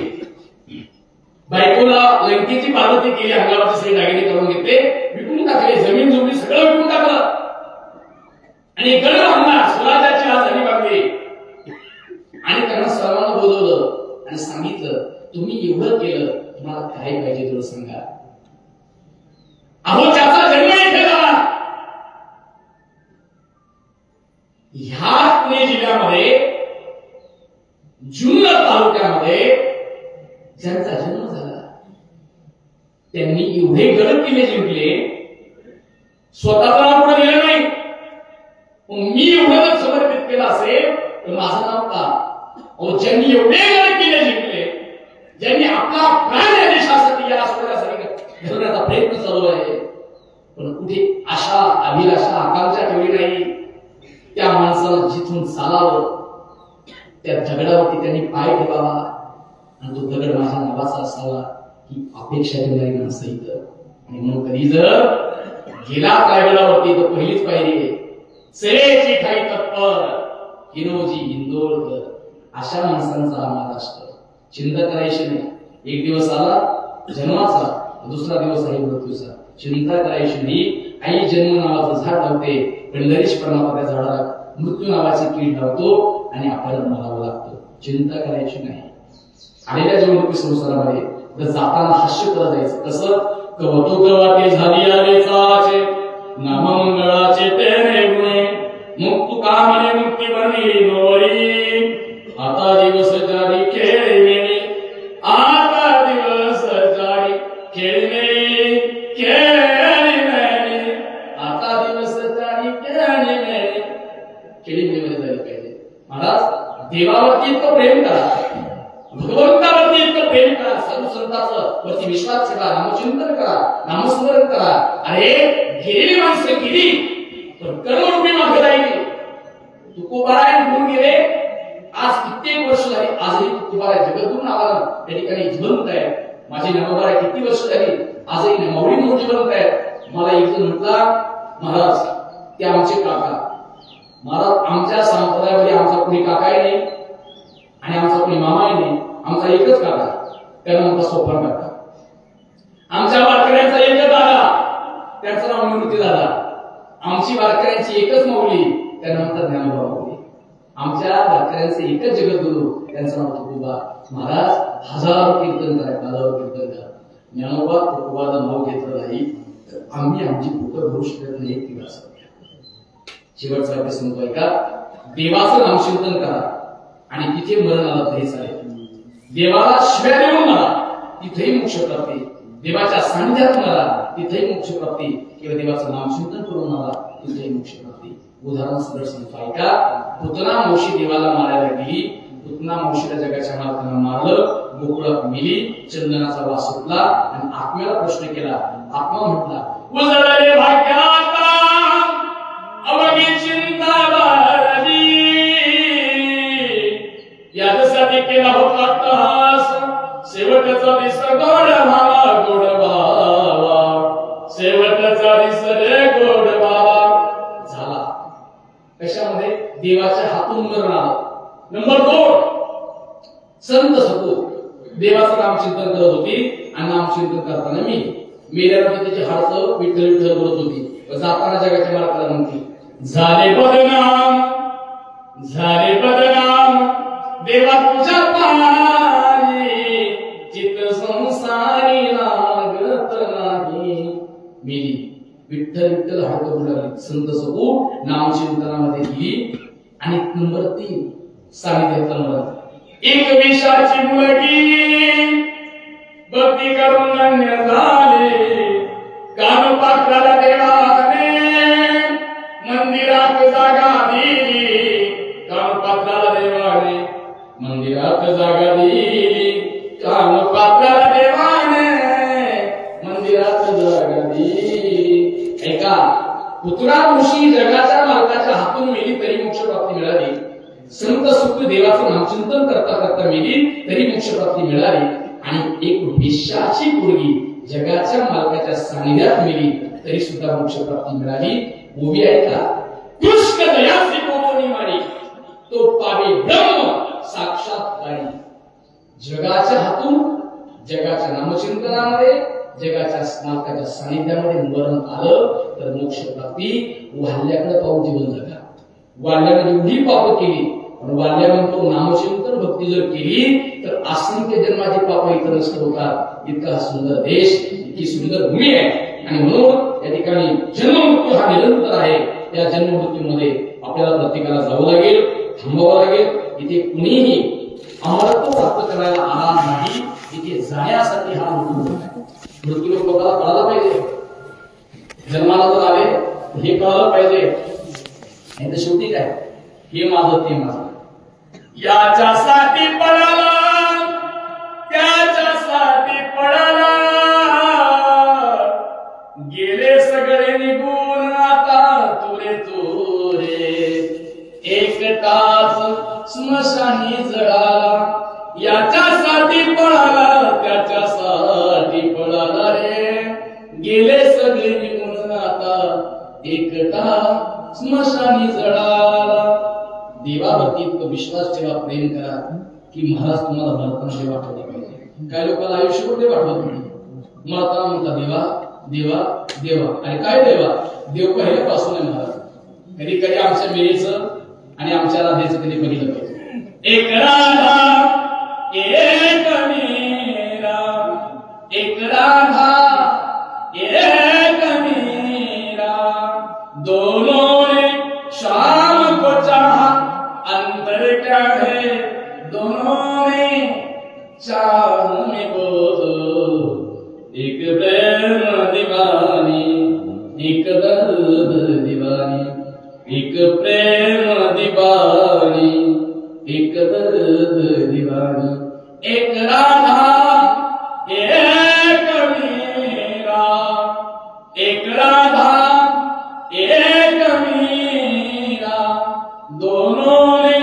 बायकोला लंकेची पार्वती केली, अंगावरची सगळी दागिने करून घेतले, विकून टाकले, जमीन जुमली सगळं विकून टाकलं आणि गड बांधला, स्वराज्याची राजधानी बांधली. आणि त्यांना सर्वांना बोलवलं आणि सांगितलं, तुम्ही एवढं केलं, तुम्हाला काय पाहिजे थोडं सांगा. अहो त्याचा जन्म इथे झाला. ह्या पुणे जिल्ह्यामध्ये जुन्नर तालुक्यामध्ये ज्यांचा जन्म झाला त्यांनी एवढे गड किल्ले जिंकले, स्वतःचं नाव पुढे दिलं नाही. मी एवढं जर समर्पित केलं असेल तर माझं नाव का? अहो ज्यांनी एवढे गड किल्ले जिंकले, ज्यांनी आपला प्राण या देशासाठी, या स्वराज्यासाठी घडवण्याचा प्रयत्न चालू आहे, पण कुठे आशा, अभिलाषा, आकांक्षा ठेवली नाही. त्या माणसाला जिथून चालावं त्या दगडावरती त्यांनी पाय ठेवावा आणि तो दगड माझ्या नावाचा असावा ही अपेक्षा ठेवणारी माणसं इथं. आणि म्हणून कधी जर गेला रायगडावरती तर पहिलीच पायरी आहे, सेवेची ठाई तत्पर हिरोजी इंदोरकर. अशा माणसांचा महाराष्ट्र. चिंता करायची नाही. एक दिवस आला जन्माचा, दुसरा दिवस आहे मृत्यूचा. चिंता करायची नाही. आई जन्म नावाचं झाड लावते, पण नरेश परमात्मा त्या झाडाला मृत्यू नावाची कीड लावतो आणि आपल्याला मरावं लागतं. चिंता करायची नाही. आलेल्या जीवनरूपी संसारामध्ये तर जाताना हास्य करत जायचं. कसं? कवतुकवाटे झाली आलेचाचे नाममंगळाचे तेने गुणे, मुक्तु कामने मुक्ती बनी नोरी. आता दिवस जारी खेळणे, आता दिवस जारी खेळणे, आता दिवस जारी खेळणे. खेळीमध्ये जायला पाहिजे. महाराज देवावरती इतकं प्रेम करा, भगवंतावरती इतकं प्रेम करा, सर्व संतांचं वरती विश्वास ठेवा, नामचिंतन करा, नामस्मरण करा. अरे गेलेली माणसं गेली पण कर्मरूपी मागे राहिली. तुकोबाराय निघून गेले, आज कित्येक वर्ष झाली, आजही तुकोबाराय जगद्गुरू नावानं त्या ठिकाणी जिवंत आहे. माझी नवबाराय किती वर्ष झाली, आजही माऊली म्हणून जिवंत आहे. मला एक जण म्हटला, महाराज ते आमचे काका. महाराज आमच्या संप्रदायामध्ये आमचा कोणी काकाही नाही आणि आमचा कोणी मामाही नाही, आमचा एकच काका, त्याला म्हणतात सोपान काका. आमच्या वारकऱ्यांचा एकच दादा, त्यांचं नाव निवृत्ती दादा. आमची वारकऱ्यांची एकच माऊली, त्यांना म्हणतात ज्ञानोबा माऊली. आमच्या वारकऱ्यांचे एकच जगद्गुरू, त्यांचं नाव तुकोबा. महाराज हजारो कीर्तन करा, हजारो कीर्तन करा, ज्ञानोबा तुकोबाचं नाव घेतलं नाही तर आम्ही आमची पोटं भरू शकत नाही. एक दिवस शेवटचा वाक्य सांगतोय का, देवाचं नामचिंतन करा आणि तिथे मरण आलं तरी चालेल. देवाला शिव्या देऊन मला तिथेही मोक्ष प्राप्ती, देवाच्या सानिध्यात मला तिथेही मोक्ष प्राप्ती, किंवा देवाचं नामचिंतन करून मला तिथेही मोक्ष प्राप्ती. उदाहरण सरळ सांगतो ऐका. पुतना मावशी देवाला मारायला गेली, पुतना मावशीला जगाच्या मालकांना मारलं, गोकुळात मिली, चंदनाचा वास सुटला आणि आत्म्याला प्रश्न केला. आत्मा म्हटला, उजळले भाग्याचा अवघी चिंता बाळगी, याच्यासाठी केला होता अट्टहास, शेवटचा दिस गोड भावा, गोड भावा, शेवटचा दिस रे गोड भावा झाला. कशामध्ये? देवाच्या हातून मरण आलं. नंबर 2, संत सपूत देवाचं नामचिंतन करत होती आणि नामचिंतन करताना मी मेल्यानंतर त्याची हाडं विठ्ठल विठ्ठल बोलत होती. जाताना जगाच्या मालकाला म्हणती, झाले बदनाम देवा तुझ्या पायी चित्त संसारी लागत नाही मेली विठ्ठल विठ्ठल हात बोलाली संत सगू नामचिंतनामध्ये गेली आणि नंबर 3 सानिध्यातला नंबर एक विषाची मुलगी भक्ती करून धन्य झाले कान पात्राला देवाने मंदिरात जागा दिली कान पात्राला देवाने मंदिरात जागा दिली कान पात्राला देवाने मंदिरात जागा दिली ऐका पुतळा ऋषी जगाच्या मालकाच्या हातून मेली तरी मोक्ष प्राप्ती मिळाली संत सुख देवाचं नामचिंतन करता करता मेली तरी मोक्ष प्राप्ती मिळाली आणि एक वेश्याची मुलगी जगाच्या मालकाच्या सानिध्यात मेली तरी सुद्धा मोक्ष प्राप्ती मिळाली ओवी ऐका कृष्ण दयासी कोणी मारी तो पावे ब्रह्म साक्षात्कारी जगाच्या हातून जगाच्या नामचिंतनामध्ये जगाच्या मालकाच्या सानिध्यामध्ये मरण आलं तर मोक्ष प्राप्ती वाल्याकडे पाहून जीवन जगा वाल्याने एवढी पाप केली पण वाल्या म्हणतो नामचिंतन भक्ती जर केली तर असंख्य जन्माची पाप इतर नष्ट होतात इतका सुंदर देश इतकी सुंदर भूमी आहे आणि म्हणून या ठिकाणी जन्ममृत्यू हा निरंतर आहे त्या जन्ममृत्यूमध्ये आपल्याला प्रत्येकाला जावं लागेल थांबावं लागेल इथे कुणीही अमरत्व प्राप्त करायला आराम नाही इथे जाण्यासाठी हा मृत्यू लोकांना कळायला पाहिजे जन्माला जर आले हे कळायला पाहिजे नाही तर शेवटी काय हे माझं ते माझं याच्यासाठी पडाला त्याच्यासाठी पडाला गेले सगळे निघून आता तुरे एकटाच स्मशानी जळाला याच्यासाठी पडाला त्याच्यासाठी पडाला रे गेले सगळे निघून आता एकटा स्मशानी जळाला देवावरती विश्वास ठेवा प्रेम करा की महाराज तुम्हाला मरताना देव आठवला पाहिजे काही लोकांना आयुष्यभर देव आठवत नाही मरताना म्हणता देवा देवा देवा आणि काय देवा देव पहिल्यापासून आहे महाराज कधी कधी आमच्या मेरीचं आणि आमच्या राधेचं कधी बघितलं पाहिजे एक राधा एक मीरा एक राधा एक मीरा दोनों ने शाम को चाहा अंतर क्या है दोनों में चाह में बोलो एक प्रेम दीवानी एक दर्द दीवानी एक प्रेम दीवानी एक दर्द दीवानी एक राधा एक मीरा एक राधा एक मीरा दोनों ने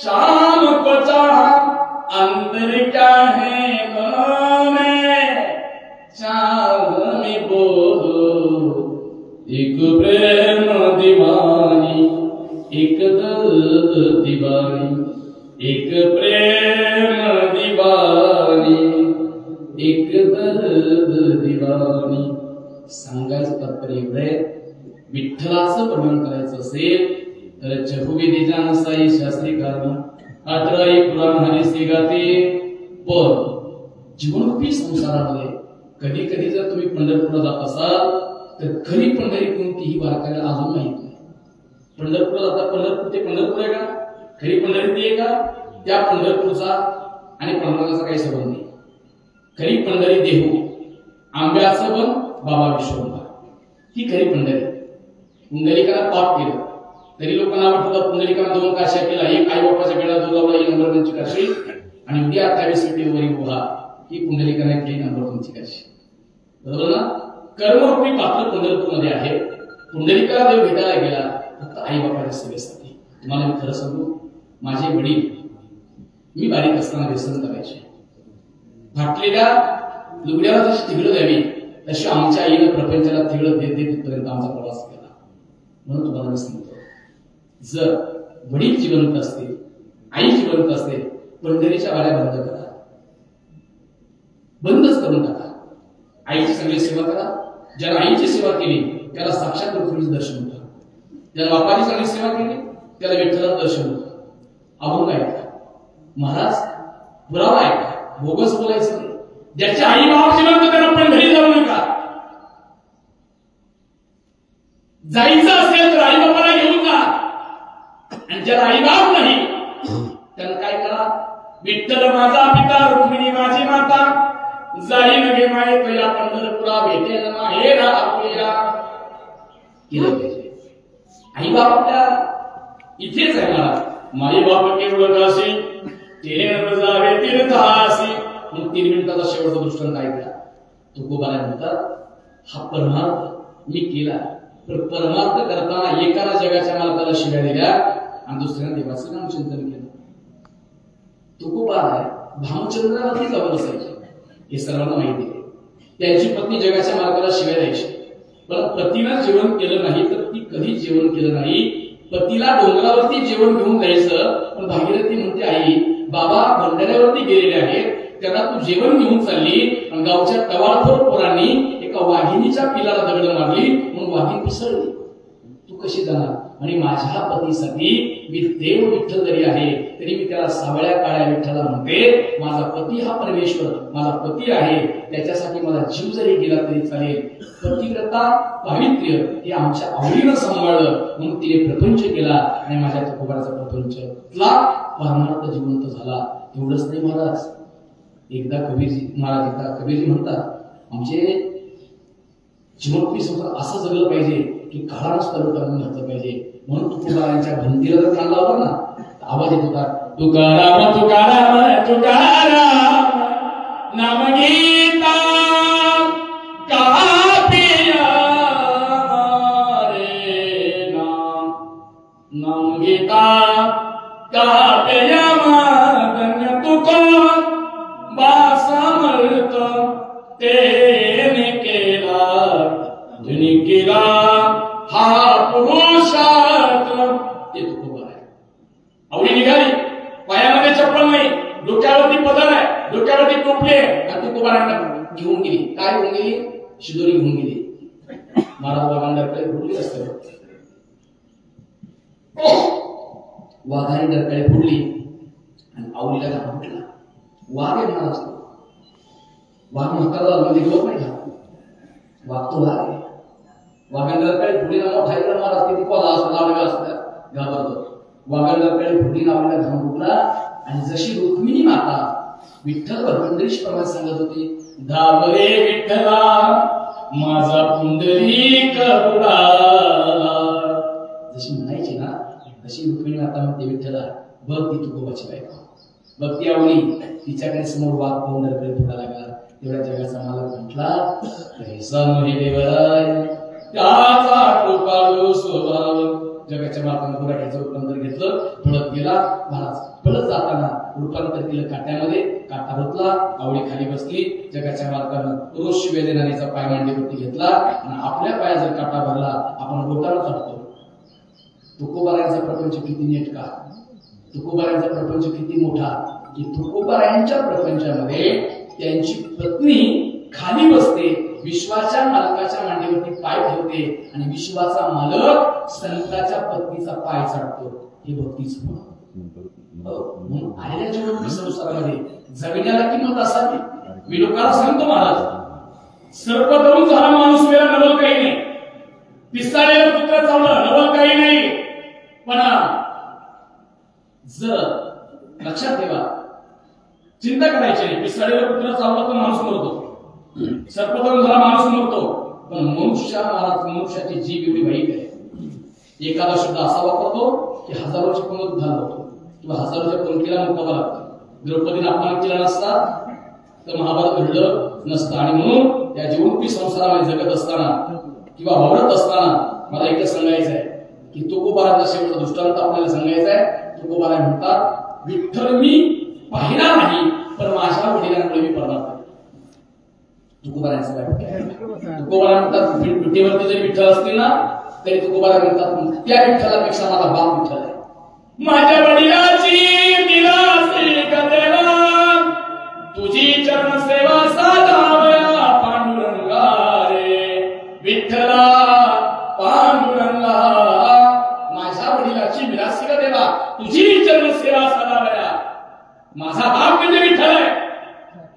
शाम को चाहा अंतर क्या है दोनों में चाह में बोलो एक प्रेम दीवानी एक दर्द दीवानी एक प्रेम दीवानी एक दर्द दीवानी सांगायचं तात्पर्य एवढे विठ्ठलाचं वर्णन करायचं असेल तर चहुवेदीच्या नसाई शास्त्री कारण 18 पुराण हरिसी गाते पण जीवनरूपी संसारामध्ये कधी कधी जर तुम्ही पंढरपूरला जात असाल तर खरी पंढरी कोणतीही वारकऱ्याला अजून माहित नाही पंढरपूरला जाता पंढरपूर ते पंढरपूर आहे का खरी पंढरी ती आहे का त्या पंढरपूरचा आणि पंढरपूरचा काही संबंध नाही खरी पंढरी देहू आंब्याचं पण बाबा विश्वंभर ही खरी पंढरी पुंडलिकाला पाप केलं तरी लोकांना वाटतं पुंडलिकाला 2 काश्या केला एक आई बापाच्या गेला दुर्गावला एक नंबर 2ची काशी आणि उद्या 28 वरी उभा ही पुंडलिकाने केली नंबर 2ची काशी बरोबर ना कर्मरूपी पात्र पंढरपूरमध्ये आहे पुंडलिकाला देव भेटायला गेला फक्त आई बापाच्या सेवेसाठी तुम्हाला मी खरं सांगू माझे वडील मी बारीक असताना व्यसन करायचे फाटलेल्या लुगड्याला जशी तिघडं द्यावी तशी आमच्या आईनं प्रपंचाला तिघडं देत देत तिथपर्यंत आमचा प्रवास केला म्हणून तुम्हाला मी सांगतो जर वडील जिवंत असते आई जिवंत असते पंढरीच्या वाड्या बंद करा बंदच करून टाका आईची सगळी सेवा करा ज्याला आईची सेवा केली त्याला साक्षात पृथ्वीचं दर्शन होतं ज्याला बापाची चांगली सेवा केली त्याला विठ्ठलाचं दर्शन होतं. अभंग ऐका महाराज, पुरावा ऐका, बोगस बोलायचं नाही. ज्याचे आई बाप जिवंत त्यांना पंढरी जाऊ नका. जायचं असेल तर आई बापाला घेऊन जा, आणि ज्याला आई बाप नाही त्यांना काय करा, विठ्ठल माझा पिता, रुक्मिणी माझी माता, जाई नगे माये तुया पंढरपुरा, भेटेल माहेरा आपल्या. केलं पाहिजे. आई बाप आपल्या इथेच आहे महाराज. माई बाप केवळ काशी ते न जावे तीर्थासी. मग 3 मिनिटाचा शेवटचा दृष्टांत ऐकला. तुकोबाला म्हणतात, हा परमार्थ मी केला, पण परमार्थ करताना एकाला जगाच्या मालकाला शिव्या दिल्या आणि दुसऱ्याला देवाचं नाम चिंतन केलं. तुकोबा भामचंद्रावरती जाऊन असायचे, हे सर्वांना माहिती आहे. त्यांची पत्नी जगाच्या मालकाला शिव्या द्यायची, पण पतीनं जेवण केलं नाही तर ती कधी जेवण केलं नाही. पतीला डोंगरावरती जेवण घेऊन जायचं, पण भागीरथी म्हणते, आई बाबा भंडाऱ्यावरती गेलेले आहेत, त्यांना तू जेवण घेऊन चालली, आणि गावच्या टवाळखोर पोरांनी एका वाघिणीच्या पिलाला दगड मारली, म्हणून वाघीण पिसळली. तू कशी जाणार? आणि माझ्या पतीसाठी मी देव विठ्ठल जरी आहे तरी मी त्याला सावळ्या काळ्या विठ्ठला म्हणते. माझा पती हा परमेश्वर, माझा पती आहे, त्याच्यासाठी माझा जीव जरी गेला तरी चालेल. पतिव्रता पावित्र्य हे आमच्या आवडीनं सांभाळलं, म्हणून तिने प्रपंच केला आणि माझ्या तुकोबाचा प्रपंच तुला परमार्थ जिवंत झाला. एवढंच नाही महाराज, एकदा कबीरजी म्हणतात, आमचे जीवनरूपी संसार असं जगलं पाहिजे की काळानुसार टाळून घातलं पाहिजे. म्हणून तुकोबारांच्या भिंतीला जर काढला होता ना, आवाज येत होता, तुकाराम तुकाराम तुकाराम नाम गीता कापिया रे नाम, नाम गीता कापिया धन्य तुका बासमर्थ तेने केला, धनी केला हा पुरुषार्थ. ते तुकोबा आहे. आवडी निघाली, पायामध्ये चप्पल नाही, डोक्यावरती पदर आहे, डोक्यावरती टोपली आहे, आणि तुकोबारांना घेऊन गेली. काय घेऊन गेली? शिदोरी घेऊन गेली. महाराज वाघांडरकडे फुटली असते, वाघाने डरकाळी फुटली आणि आवडीला घाम फुटला. वाघ आहे महाराज, वाघ म्हातारा मध्ये गवत नाही घात, वाघ तो वाघ आहे. वाघांडरकाळी फुटली ना मोठा आहे महाराज, किती कोला असतो लावलेला असतात घाबरतो. वाघांडरकाळी फुटली लावलेला घाम फुटला, आणि जशी रुक्मिणी माता विठ्ठल पंढरीश प्रमाणे सांगत होती, धावरे विठ्ठला माझा पुंडरीक बुडाला, जशी म्हणायची ना तशी रुक्मिणी माता म्हणते, विठ्ठला बघ ती तुकोबाची बायको, बघ ती आवडी, तिच्याकडे समोर वाघ पंढरकडे फुटा लागला. तेवढ्या जगाचा मालक म्हटला, कैसा मोहे देवराय त्याचा कृपाळू स्वभाव. जगाच्या मालकानं गुराख्याचं रूपांतर घेतलं, पळत गेला. महाराज पळत जाताना रूपांतर केलं काट्यामध्ये, काटा रुतला, आवडी खाली बसली. जगाच्या मालकानं रोज शिवेदेनाचा पाय मांडीवरती घेतला, आणि आपल्या पायात जर काटा भरला आपण बोटाला काढतो. तुकोबारायांचा प्रपंच किती नेटका, तुकोबारायांचा प्रपंच किती मोठा, की तुकोबारायांच्या प्रपंचामध्ये त्यांची पत्नी खाली बसते, विश्वाच्या मालकाच्या मांडीवरती पाय ठेवते, आणि विश्वाचा मालक संताच्या पत्नीचा पाय चाटतो. हे भक्तीच म्हणून आलेल्या जीवनरूपी संसारामध्ये जगण्याला किंमत असावी. मी लोकांना सांगतो महाराज, सर्प तरुण झाला माणूस वेळा नवल काही नाही, पिसाळलेलं पुत्र चावलं नवल काही नाही. पण जर लक्षात ठेवा, चिंता करायची नाही, पिसाळलेलं पुत्र चावलं तर माणूस मरतो, सर्पतरुण झाला माणूस मरतो. पण मनुष्याची जीव एवढी वाईट आहे. एखादा शब्द असा वापरतो की हजारोची पंगत घालवतो, किंवा हजारोच्या पंक्तीला मुकावा लागतो. द्रौपदीने अपमान केला नसता तर महाभारत घडलं नसतं. आणि म्हणून या जीवनरूपी संसारामध्ये जगत असताना किंवा वावरत असताना मला एकच सांगायचं आहे की तुकोबाराचा शेवटचा दृष्टांत आपल्याला सांगायचा आहे. तुकोबारा म्हणतात, विठ्ठल मी पाहिला नाही, पण माझ्या वडिलांमुळे मी परमार्थ. तुकोबारांचं काय? तुकोबारा म्हणतात, विठ्ठीवरती जरी विठ्ठल असतील ना तरी तुकोबारा म्हणतात, त्या विठ्ठलापेक्षा माझा बाप विठ्ठल आहे. माझ्या वडिलाची दिलासी कदेवा, तुझी चरण सेवा साधावया पांडुरंगा रे विठ्ठला पांडुरंगा. देवा तुझी जन्मसेवा साधावया. माझा बाप म्हणजे विठ्ठल आहे,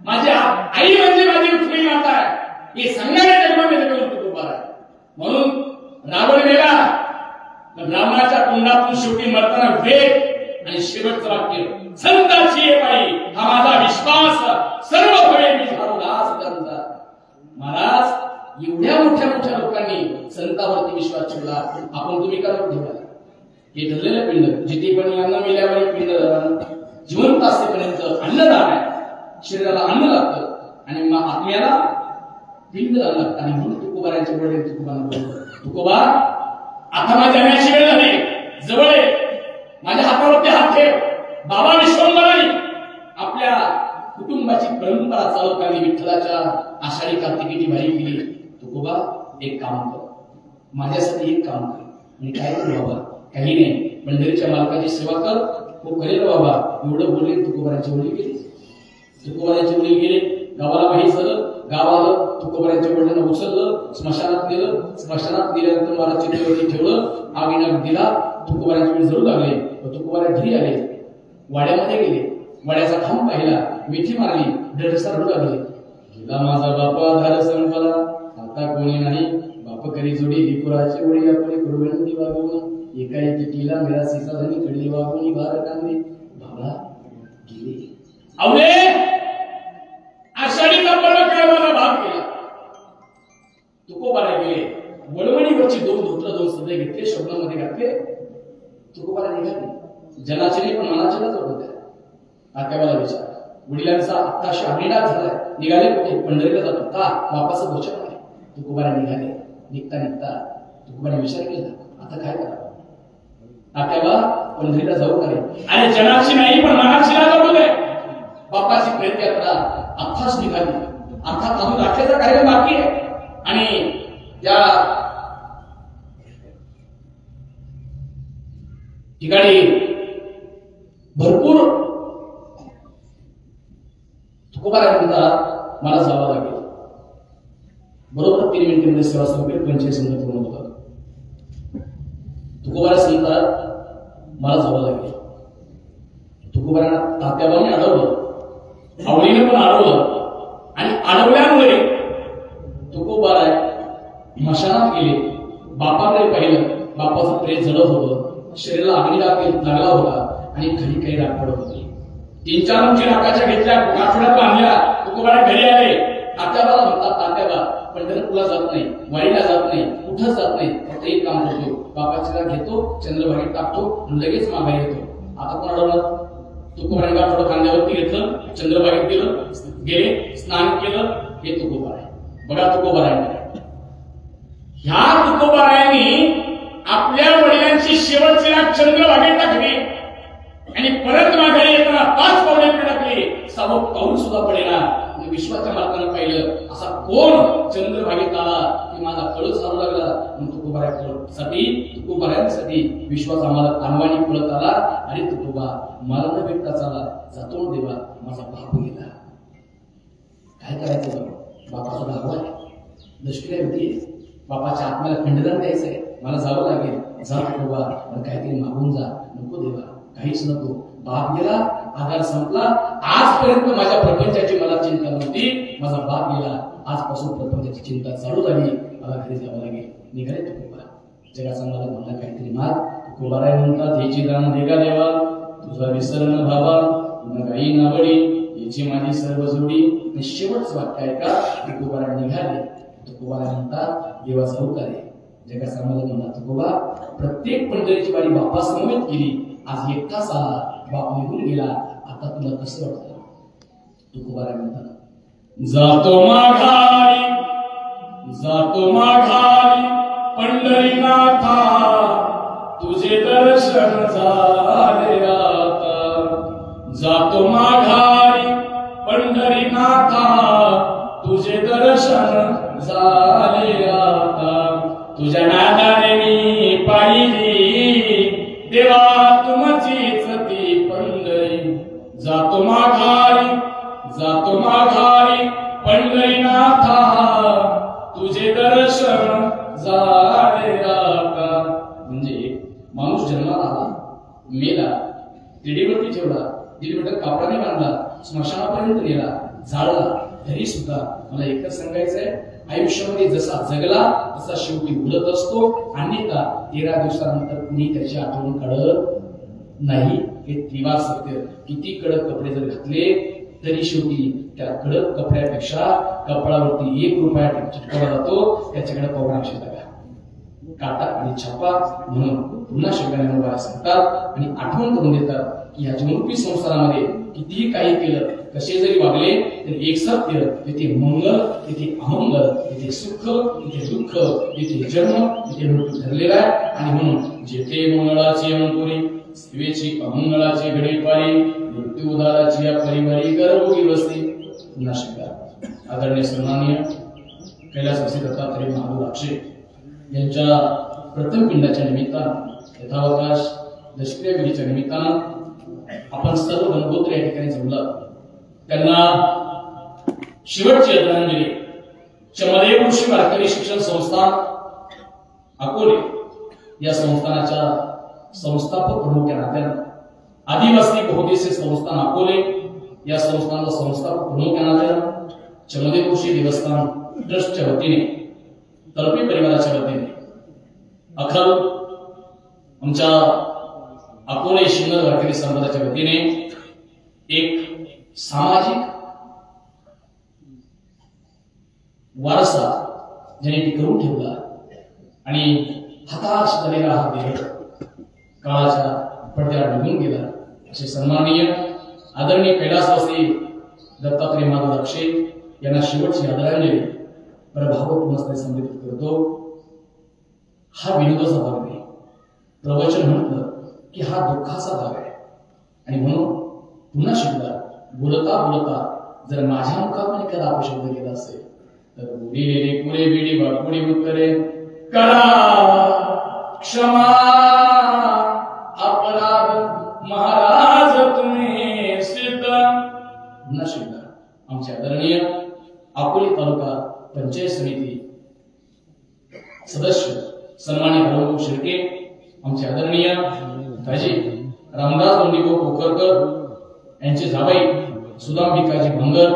माझी आई म्हणजे माझी विठ्ठली माता आहे, हे सांगणाऱ्या जन्मामध्ये तुकोबा आहे. म्हणून रावण मेला, रावणाच्या तोंडातून शेवटी मरताना वेद आणि शेवटचं वाक्य संताची ये पायी हा माझा विश्वास सर्व फळे मी झालो दास त्यांचा. महाराज एवढ्या मोठ्या मोठ्या लोकांनी संतावरती विश्वास ठेवला, आपण तुम्ही का ठेवला? हे ठरलेलं पिंड जिथे पण अन्न मेल्यावर पिंड जिवंत असेपर्यंत अन्नदान आहे. शरीराला अन्न लागतं आणि आत्म्याला पिंड लागतं. आणि म्हणून तुकोबारांच्या वडील तुकोबा आता माझ्या जाण्याची वेळ झाली, जवळ आहे, माझ्या हातावरती हात ठेव. बाबा विश्वंभराने आपल्या कुटुंबाची परंपरा चालवताना विठ्ठलाच्या आषाढी कार्तिकीची भारी केली. तुकोबा एक काम कर, माझ्यासाठी एक काम कर. आणि काय कर बाबा? काही नाही, पंढरीच्या मालकाची सेवा कर. हो करेल बाबा. एवढं बोलले तुकोबारांचे वडील गेले. तुकोबारांचे वडील गेले, गावाला माहीत झालं, गाव आलं, तुकोबारांच्या वडिलांना उचललं, स्मशानात नेलं. स्मशानात नेल्यानंतर मला चित्रवरती ठेवलं, आगीला दिला. तुकोबारांचे वडील जळू लागले. तुकोबारा घरी आले, वाड्यामध्ये गेले, वाड्याचा खांब पाहिला, मिठी मारली, डडसा रडू लागले. गेला माझा बापा, धार संपला, आता कोणी नाही. बाप करी जोडी विपुराची ओळी आपण कुरवंती वागवून, एकाएकी टीला मेरा सीसा धनी कडी वागवून भार कांदे. बाबा गेले. आवडे आषाढीचा पर्व केला, भाग केला. तुकोबारा गेले. वळवणीवरची दोन धोत्र, दोन सदे घेतले, शोभनामध्ये घातले. तुकोबारा निघाले. जनाचे नाही पण मनाचे ना जोड होते. आत्याबाला विचार, वडिलांचा आत्ताशी अग्निडाग झालाय, निघाले कुठे? पंढरीला जातो का? बापाचं वचन आहे. तुकोबारा निघाले. निघता निघता तुकोबाने विचार केला, आता काय करावं? आत्याबा पंढरीला जाऊ का रे? अरे जनाची नाही पण मनाची ना जोडू दे. बापाची प्रेत यात्रा अर्थाच निघाली. अर्थात अजून राखेचा कार्यक्रम बाकी आहे. आणि या ठिकाणी भरपूर तुकोबारा म्हणतात मला जावं लागेल. बरोबर 3 मिनिटांमध्ये सेवा संपेल. 45 मिनिट पूर्ण होतात. तुकोबारा सांगतात मला जावं लागेल. तुकोबारांना तात्याबाने अडवलं, आवडीने पण अडवलं. आणि अडवल्यामुळे तुकोबारा मशानात गेले. बापाकडे पाहिलं, बापाचं प्रेत जळत होतं, शरीराला अग्निडाग लागला होता आणि घरी काही राग पडत होती. 3-4 उंची राखाच्या घेतल्या, काठोड्यात बांधल्या. तुकोबारा घरी आले. तात्याबाला म्हणतात, तात्याबा पंढरपूरला जात नाही, वारीला जात नाही, कुठंच जात नाही, फक्त एक काम करतो, बापाची राग घेतो, चंद्रभागेत टाकतो आणि लगेच माघारी येतो. आता कोण अडवलं? तुकोबाराने काठोडं खांद्यावरती घेतलं, चंद्रभागेत गेलं, गेले, स्नान केलं. हे तुकोबारा आहे. बघा तुकोबारा. ह्या तुकोबारायांनी आपल्या वडिलांची शेवटची राग चंद्रभागेत टाकली आणि परत माघारी येताना 5 पावले टाकली. 6 पाऊल सुद्धा पडेना. विश्वाच्या मार्गाने पाहिलं, असा कोण चंद्रभागेत आला की माझा कळस चालू लागला. तुकोबारांसाठी विश्वास आम्हाला अनवाणी पळत आला. आणि तुकोबा मला न भेटता चाला, जातो देवा माझा बाप गेला. काय करायचं? बापाचा भाव आहे, दशक्रिया होती, बापाच्या आत्म्याला खंडदान द्यायचंय, मला जावं लागेल. जा तुकोबा, पण काहीतरी मागून जा. नको देवा, काहीच नको. बाप गेला, आधार संपला. आजपर्यंत माझ्या प्रपंचाची मला चिंता नव्हती, माझा बाप गेला, आजपासून प्रपंचाची चिंता चालू झाली, मला घरी जावं लागेल. निघाले तुकोबा. जगाचा मला म्हणला काहीतरी माग. तुकोबाराय म्हणतात, हेची दान देगा देवा, तुझा विसरण भावा, न गाई नावडी, याची माझी सर्व जोडी. शेवटच वाक्य आहे का? तुकोबारा निघाले. तुकोबारा म्हणतात, देवा जाऊ का रे? जगाचा मला म्हणला, तुकोबा प्रत्येक पंढरीची वारी बापा समवेत केली, आज एकटाच आला, बाप निघून गेला, आता तुला कसं वाटतं? तुकोबारा म्हणतात, जातो माघारी, जातो माघारी पंढरीनाथा, तुझे दर्शन झाले आता. जातो माघारी पंढरीनाथा, तुझे दर्शन झाले आता. तुझ्या नादाने मी पाहिली देवा तुमचीच ती पंढरी. जातो माघारी, जातो माघारी पंढरीनाथा, तुझे दर्शन झाले आता. म्हणजे माणूस जन्माला आला, मेला, तिडीवरती ठेवला, 1.5 मीटर कापडाने बांधला, स्मशानापर्यंत नेला, जाळला, तरी सुद्धा मला एकच सांगायचंय, आयुष्यामध्ये जसा जगला तसा शेवटी उलट असतो. अन्यथा 13 दिवसानंतर कुणी त्याची आठवण काढत नाही. हे त्रिवार सत्य. किती कडक कपडे जर घातले तरी शेवटी त्या कडक कपड्यापेक्षा कपड्यावरती 1 रुपया चिटकवला जातो, त्याच्याकडे पौराणिक जागा काटा आणि छापा. म्हणून पुन्हा शिवगाण्या सांगतात आणि आठवण करून देतात की या जन्मरूपी संसारामध्ये कितीही काही केलं, कसे जरी वागले तरी एकसाथ तिथे मंगल, तिथे अमंगल, तिथे सुख, तिथे दुःख, तिथे जन्म, तिथे मृत्यू ठरलेला आहे. आणि म्हणून जेथे मंगळाची अंकुरी, शिवेची अमंगळाची घडी पारी, मृत्यू उदाराची या परिवारी गर्भोगी वस्ती. पुन्हा शिवगा आदरणीय सन्माननीय कैलासवासी दत्तात्रय महादेव राक्षे यांच्या प्रथम पिंडाच्या निमित्तानं, यथावकाश दशक्रिया विधीच्या निमित्तानं आपण सर्व गणगोत्र या ठिकाणी जमलं. त्यांना शेवटची आदरांजली चमदेव ऋषी वारकरी शिक्षण संस्थान अकोले या संस्थानाच्या संस्थापक प्रमुख या नात्यानं, आदिवासी बहुउद्देशीय संस्थान अकोले या संस्थानाचा संस्थापक प्रमुख या नात्यानं, चमदेव ऋषी देवस्थान ट्रस्टच्या वतीने, तळपी परिवाराच्या वतीने, अखल आमच्या अकोले शिंगण वारकरी संप्रदायाच्या वतीने एक सामाजिक वारसा ज्याने टिकवून ठेवला आणि हताश झालेला हा देह काळाच्या पडद्यावर निघून गेला, असे सन्माननीय आदरणीय कैलासवासी दत्तात्रय महादेव राक्षे यांना शेवटची आदरांजली प्रभावपूर्ण संबोधित करतो. हा विनोदाचा भाग नाही, प्रवचन म्हटलं की हा दुःखाचा भाग आहे. आणि म्हणून पुन्हा शिकला बोलता बोलता जर माझ्या मुखात एखादा अपशब्द गेला असेल तर बुडीलेले पुरे बिडी बापुडी उत्तरे करा क्षमा, अपराध महाराज तुम्ही सिद्ध. पुन्हा शिकला आमचे आदरणीय अकोले तालुका पंचायत समिती सदस्य सन्मानित हरभाऊ शिर्के, आमचे आदरणीय दाजी रामदास दोंडीभाऊ कोकरकर यांचे जावई सुदाम भिकाजी भंगर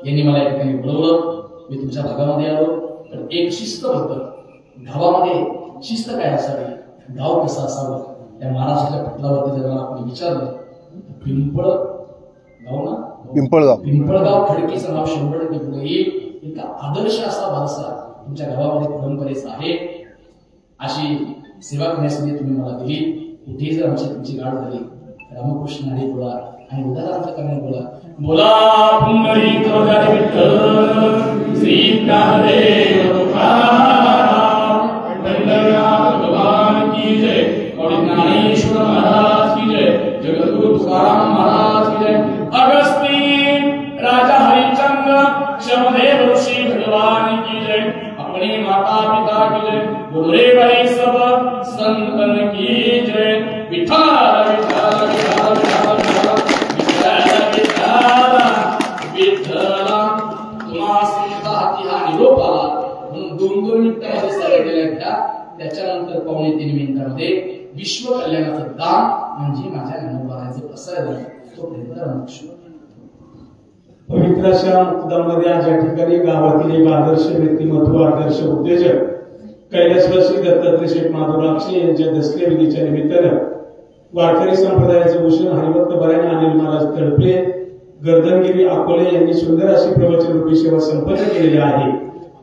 यांनी मला या ठिकाणी बोलवलं. मी तुमच्या भागामध्ये आलो तर एक शिस्तबद्ध गावामध्ये शिस्त काय असावी, गाव कसं असावं, त्या महाराष्ट्राच्या पटलावरती जर मला आपण विचारलं पिंपळगाव खडकीचं नाव 100% पुढे येईल. इतका आदर्श असा वारसा तुमच्या गावामध्ये परंपरेचा आहे. अशी सेवा करण्यासाठी तुम्ही मला दिली. कुठेही जर आमची तुमची गाठ झाली रामकृष्ण हरी बोला आणि उदाहरणार्थ करणे बोला. बोला पुंडलिक विठ्ठल श्री ज्ञानदेव भगवान की जय, ज्ञानेश्वर महाराज की जय, जगद्गुरु तुकाराम महाराज की जय, अगस्तीन राजा हरिचंद्र चमदेव ऋषि भगवान की जय, अपने माता पिता की जय, गुरुरे भाई सब संतन की जय. विठ्ठल विठ्ठल विठ्ठल विठ्ठल तुम्हा संत हाती हा निरोप आला म्हणून 2-2 मिनिटांमध्ये सांगितलेल्या त्या त्याच्यानंतर 2.5-3 मिनिटांमध्ये विश्व कल्याणाचं दान म्हणजे माझ्या ज्ञानोबाराचं प्रसारण तो प्रेमरामकृष्ण. पवित्र अशा मुक्तामध्ये आज या ठिकाणी गावातील एक आदर्श व्यक्तिमत्व, आदर्श उद्योजक कैलासवासी दत्तात्रय शेठ महादेव राक्षे यांच्या दसऱ्या विधीच्या निमित्तानं वारकरी संप्रदायाचे भूषण हरिभक्त बरायण अनिल महाराज तळपे गर्दनगिरी अकोले यांनी सुंदर अशी प्रवचन रूपी सेवा संपन्न केलेली आहे.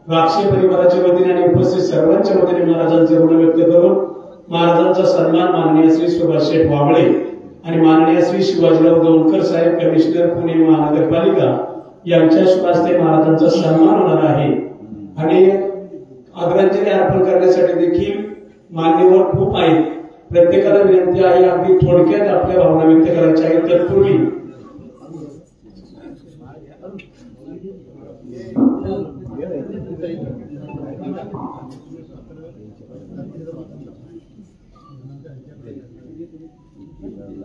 राक्षे परिवाराच्या वतीने आणि उपस्थित सर्वांच्या वतीने महाराजांचे ऋण व्यक्त करून महाराजांचा सन्मान माननीय श्री सुभाष शेठ वाबळे आणि माननीय श्री शिवाजीराव दौंडकर साहेब कमिशनर पुणे महानगरपालिका यांच्या शुभास्ते महाराजांचा सन्मान होणार आहे. आणि आदरांजली अर्पण करण्यासाठी देखील मान्यवर खूप आहेत. प्रत्येकाला विनंती आहे अगदी थोडक्यात आपल्या भावना व्यक्त करायच्या आहेत. तत्पूर्वी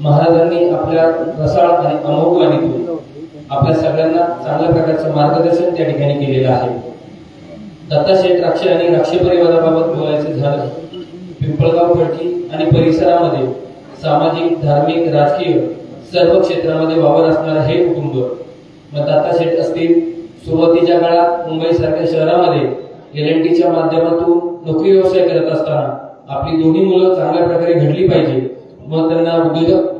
महाराजांनी आपल्या रसाळ आणि अमोघ वाणीतून आपल्या सगळ्यांना चांगल्या प्रकारचं मार्गदर्शन त्या ठिकाणी केलेलं आहे. दत्ताशेठ राक्षे आणि राक्षे परिवाराबाबत बोलायचं झालं, पिंपळगाव खडकी आणि परिसरामध्ये सामाजिक, धार्मिक, राजकीय सर्व क्षेत्रामध्ये वावर असणारं हे कुटुंब. मग दत्ताशेठ असतील, सुरुवातीच्या काळात मुंबईसारख्या शहरामध्ये LNTच्या माध्यमातून नोकरी व्यवसाय करत असताना आपली दोन्ही मुलं चांगल्या प्रकारे घडली पाहिजे, मग त्यांना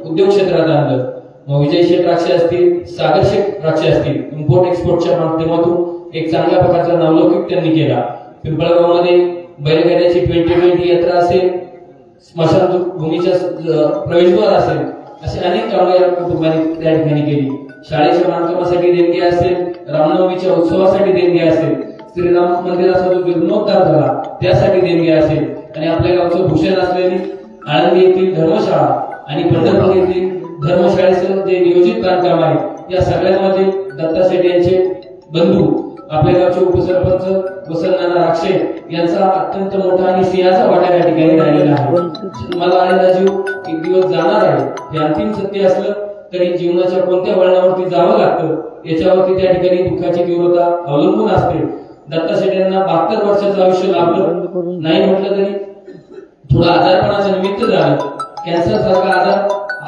उद्योग क्षेत्रात आणलं. मग विजय शेठ राक्षे असतील, सागर शेठ राक्षे असतील, इम्पोर्ट एक्सपोर्टच्या माध्यमातून एक चांगल्या प्रकारचा नावलौकिक त्यांनी केला. पिंपळगावमध्ये बैलगाड्याची 2020 यात्रा असेल, स्मशानभूमीच्या प्रवेशद्वार असेल, असे अनेक कामं या कुटुंबाने त्या ठिकाणी केली. शाळेच्या बांधकामासाठी देणगी असेल, रामनवमीच्या उत्सवासाठी देणगी असेल, श्रीराम मंदिराचा जो जीर्णोद्धार झाला त्यासाठी देणगी असेल, आणि आपल्या गावचं भूषण असलेली आळंदी येथील धर्मशाळा आणि पंढरपूर येथील धर्मशाळेचं जे नियोजित बांधकाम आहे, या सगळ्यांमध्ये दत्ताशेठ यांचे बंधू आपल्या गावचे उपसरपंच वसंतनाना राक्षे यांचा अत्यंत मोठा आणि सिंहाचा वाटा या ठिकाणी राहिलेला आहे. मला आलेला जीव एक दिवस जाणार आहे हे अंतिम सत्य असलं तरी जीवनाच्या कोणत्या वळणावरती जावं लागतं याच्यावरती त्या ठिकाणी दुःखाची तीव्रता अवलंबून असते. दत्ताशेठ यांना 72 वर्षाचं आयुष्य लाभलं नाही म्हटलं तरी थोडा आजारपणाचं निमित्त झालं. कॅन्सर सारखा आजार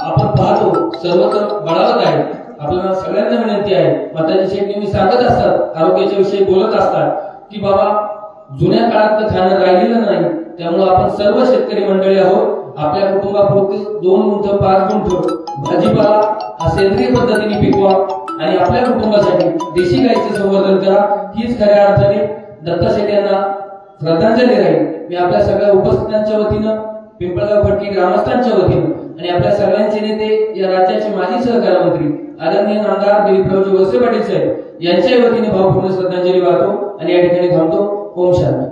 आपण पाहतो सर्वत्र बळावत आहे. आपल्याला सगळ्यांना विनंती आहे, माताजी शेठ नेहमी सांगत असतात, आरोग्याच्या विषयी बोलत असतात की बाबा जुन्या काळात तर खाणं राहिलेलं नाही, त्यामुळे आपण सर्व शेतकरी मंडळी आहोत. आपल्या कुटुंबापुरती 2 गुंठ 5 गुंठ भाजीपाला हा सेंद्रिय पद्धतीने पिकवा आणि आपल्या कुटुंबासाठी देशी गाईचं संवर्धन करा. हीच खऱ्या अर्थाने दत्ताशेठ यांना श्रद्धांजली राहील. मी आपल्या सगळ्या उपस्थितांच्या वतीनं, पिंपळगाव खडकी ग्रामस्थांच्या वतीनं आणि आपल्या सगळ्यांचे नेते, या राज्याचे माजी सहकार मंत्री आदरणीय नामदार दिलीपरावजी वळसे पाटील साहेब यांच्या वतीने भावपूर्ण श्रद्धांजली वाहतो आणि या ठिकाणी थांबतो. ओम शांती.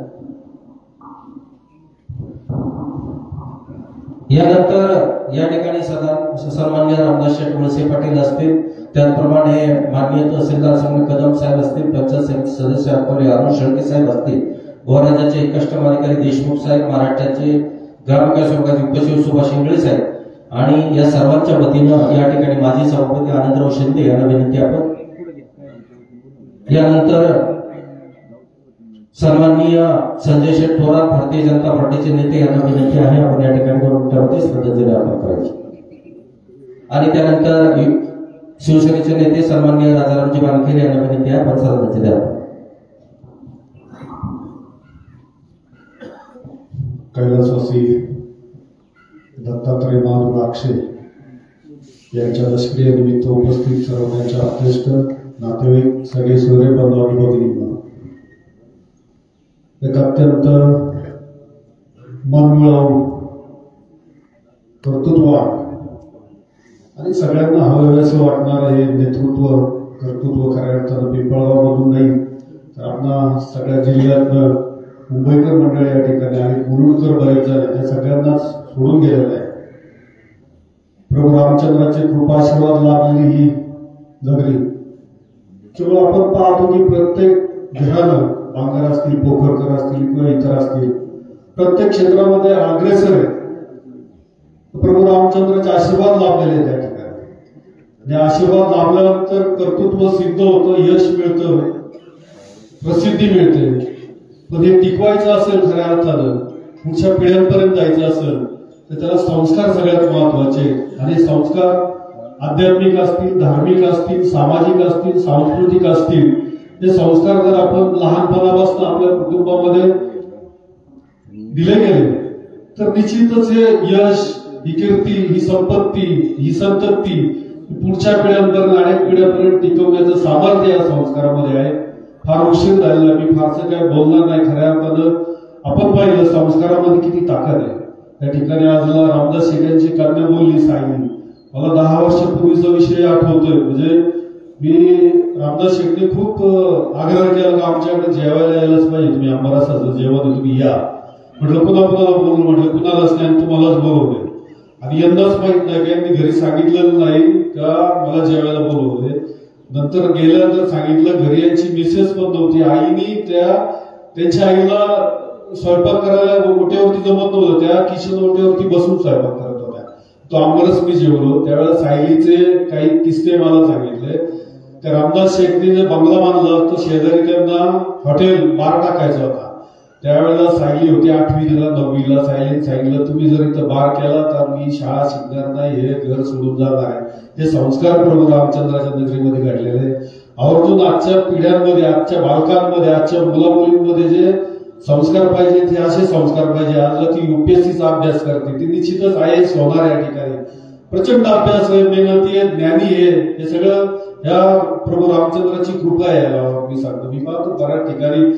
यानंतर या ठिकाणी सन्माननीय रामदास शेठ वळसे पाटील असतील, त्याचप्रमाणे माननीय तहसीलदार संघ कदम साहेब असतील, पंचायत समिती सदस्य अकोले अरुण शेळके साहेब असतील, गोराजाचे कस्टम अधिकारी देशमुख साहेब, महाराष्ट्राचे ग्रामविकास विभागाचे उपसचिव सुभाष इंगळे साहेब आणि या सर्वांच्या वतीनं या ठिकाणी माजी सभापती आनंदराव शिंदे यांना विनंती आपण. यानंतर सन्माननीय संजय शेठ थोरात भारतीय जनता पार्टीचे नेते यांना विनंती आहे आपण या ठिकाणी 2 मिनिटांमध्ये श्रद्धांजली अर्पण करायची. आणि त्यानंतर शिवसेनेचे नेते सन्माननीय राजारामजी बानखेडे यांना विनंती आहे आपण श्रद्धांजली अर्पण. कैलासवासी दत्तात्रय महाराज राक्षे यांच्या दशक्रिये निमित्त उपस्थित सर्वांच्या ज्येष्ठ नातेवाईक, सगळे सोयरे बंधू आणि भगिनींना एक अत्यंत मनमिळावू, कर्तृत्ववान आणि सगळ्यांना हवंसं वाटणारं हे कर्तृत्व खऱ्या अर्थानं पिंपळगाव मधून नाही तर आपल्या सगळ्या जिल्ह्यातनं मुंबईकर मंडळ या ठिकाणी आणि मुरुडकर बरेच झाले, त्या सगळ्यांनाच सोडून गेलेलं आहे. प्रभू रामचंद्राचे कृपाशीर्वाद लाभलेली ही नगरी. केवळ आपण पाहतो की प्रत्येक घरानं, बांगर असतील, पोखरकर असतील किंवा इतर असतील, प्रत्येक क्षेत्रामध्ये अग्रेसर आहे. प्रभू रामचंद्राचे आशीर्वाद लाभलेले त्या ठिकाणी. आशीर्वाद लाभल्यानंतर कर्तृत्व सिद्ध होतं, यश मिळतं, प्रसिद्धी मिळते. पण हे टिकवायचं असेल खऱ्या अर्थानं, पुढच्या पिढ्यांपर्यंत जायचं असेल तर त्याला संस्कार सगळ्यात महत्वाचे. आणि संस्कार आध्यात्मिक असतील, धार्मिक असतील, सामाजिक असतील, सांस्कृतिक असतील, हे संस्कार जर आपण लहानपणापासून आपल्या कुटुंबामध्ये दिले गेले तर निश्चितच हे यश, ही कीर्ती, ही संपत्ती, ही संतती पुढच्या पिढ्यांपर्यंत, अनेक पिढ्यांपर्यंत टिकवण्याचं सामर्थ्य या संस्कारामध्ये आहे. फार उशीर झालेला, मी फारसं काय बोलणार नाही. खऱ्या अर्थानं आपण पाहिलं संस्कारामध्ये किती ताकद आहे. त्या ठिकाणी आज रामदास शेठ यांची कन्या बोलली साईनी, मला 10 वर्षापूर्वीचा विषय आठवतोय. म्हणजे मी रामदास शेठने खूप आग्रह केला की आमच्याकडे जेवायला यायलाच पाहिजे, तुम्ही आंबरसाचं जेवण तुम्ही या. म्हटलं पुन्हा बोलून, म्हटलं कुणालाच नाही, तुम्हालाच बोलवले. आणि यंदाच माहित नाही की यांनी घरी सांगितलेलं नाही का मला जेवायला बोलवले. नंतर गेल्यानंतर सांगितलं, घरी यांची मिसेस पण नव्हती. आईनी त्यांच्या आईला स्वयंपाक करायला ओट्यावरती जमत नव्हतं, त्या किचन ओट्यावरती बसून स्वयंपाक करत होत्या. तो आंबरस मी जेवलो. त्यावेळेला सायलीचे काही किस्से मला सांगितले. त्या रामदास शेट्टीने जे बंगला बांधला तो शेजारी त्यांना हॉटेल बार टाकायचा होता. त्यावेळेला सायली होती 8वीला 9वीला. सायलीने सांगितलं तुम्ही जर इथं बार केला तर मी शाळा शिकणार नाही, हे घर सोडून जाणार आहे. हे संस्कार प्रभू रामचंद्राच्या नगरीमध्ये घडलेले. आवर्जून आजच्या पिढ्यांमध्ये, आजच्या बालकांमध्ये, आजच्या मुलामुलींमध्ये जे संस्कार पाहिजे ते असे संस्कार पाहिजे. आज ती UPSCचा अभ्यास करते, ती निश्चितच IAS होणार या ठिकाणी. प्रचंड अभ्यास आहे, मेहनती आहे, ज्ञानी आहे. हे सगळं या प्रभू रामचंद्राची कृपा आहे. मी सांगतो, मी पाहतो बऱ्याच ठिकाणी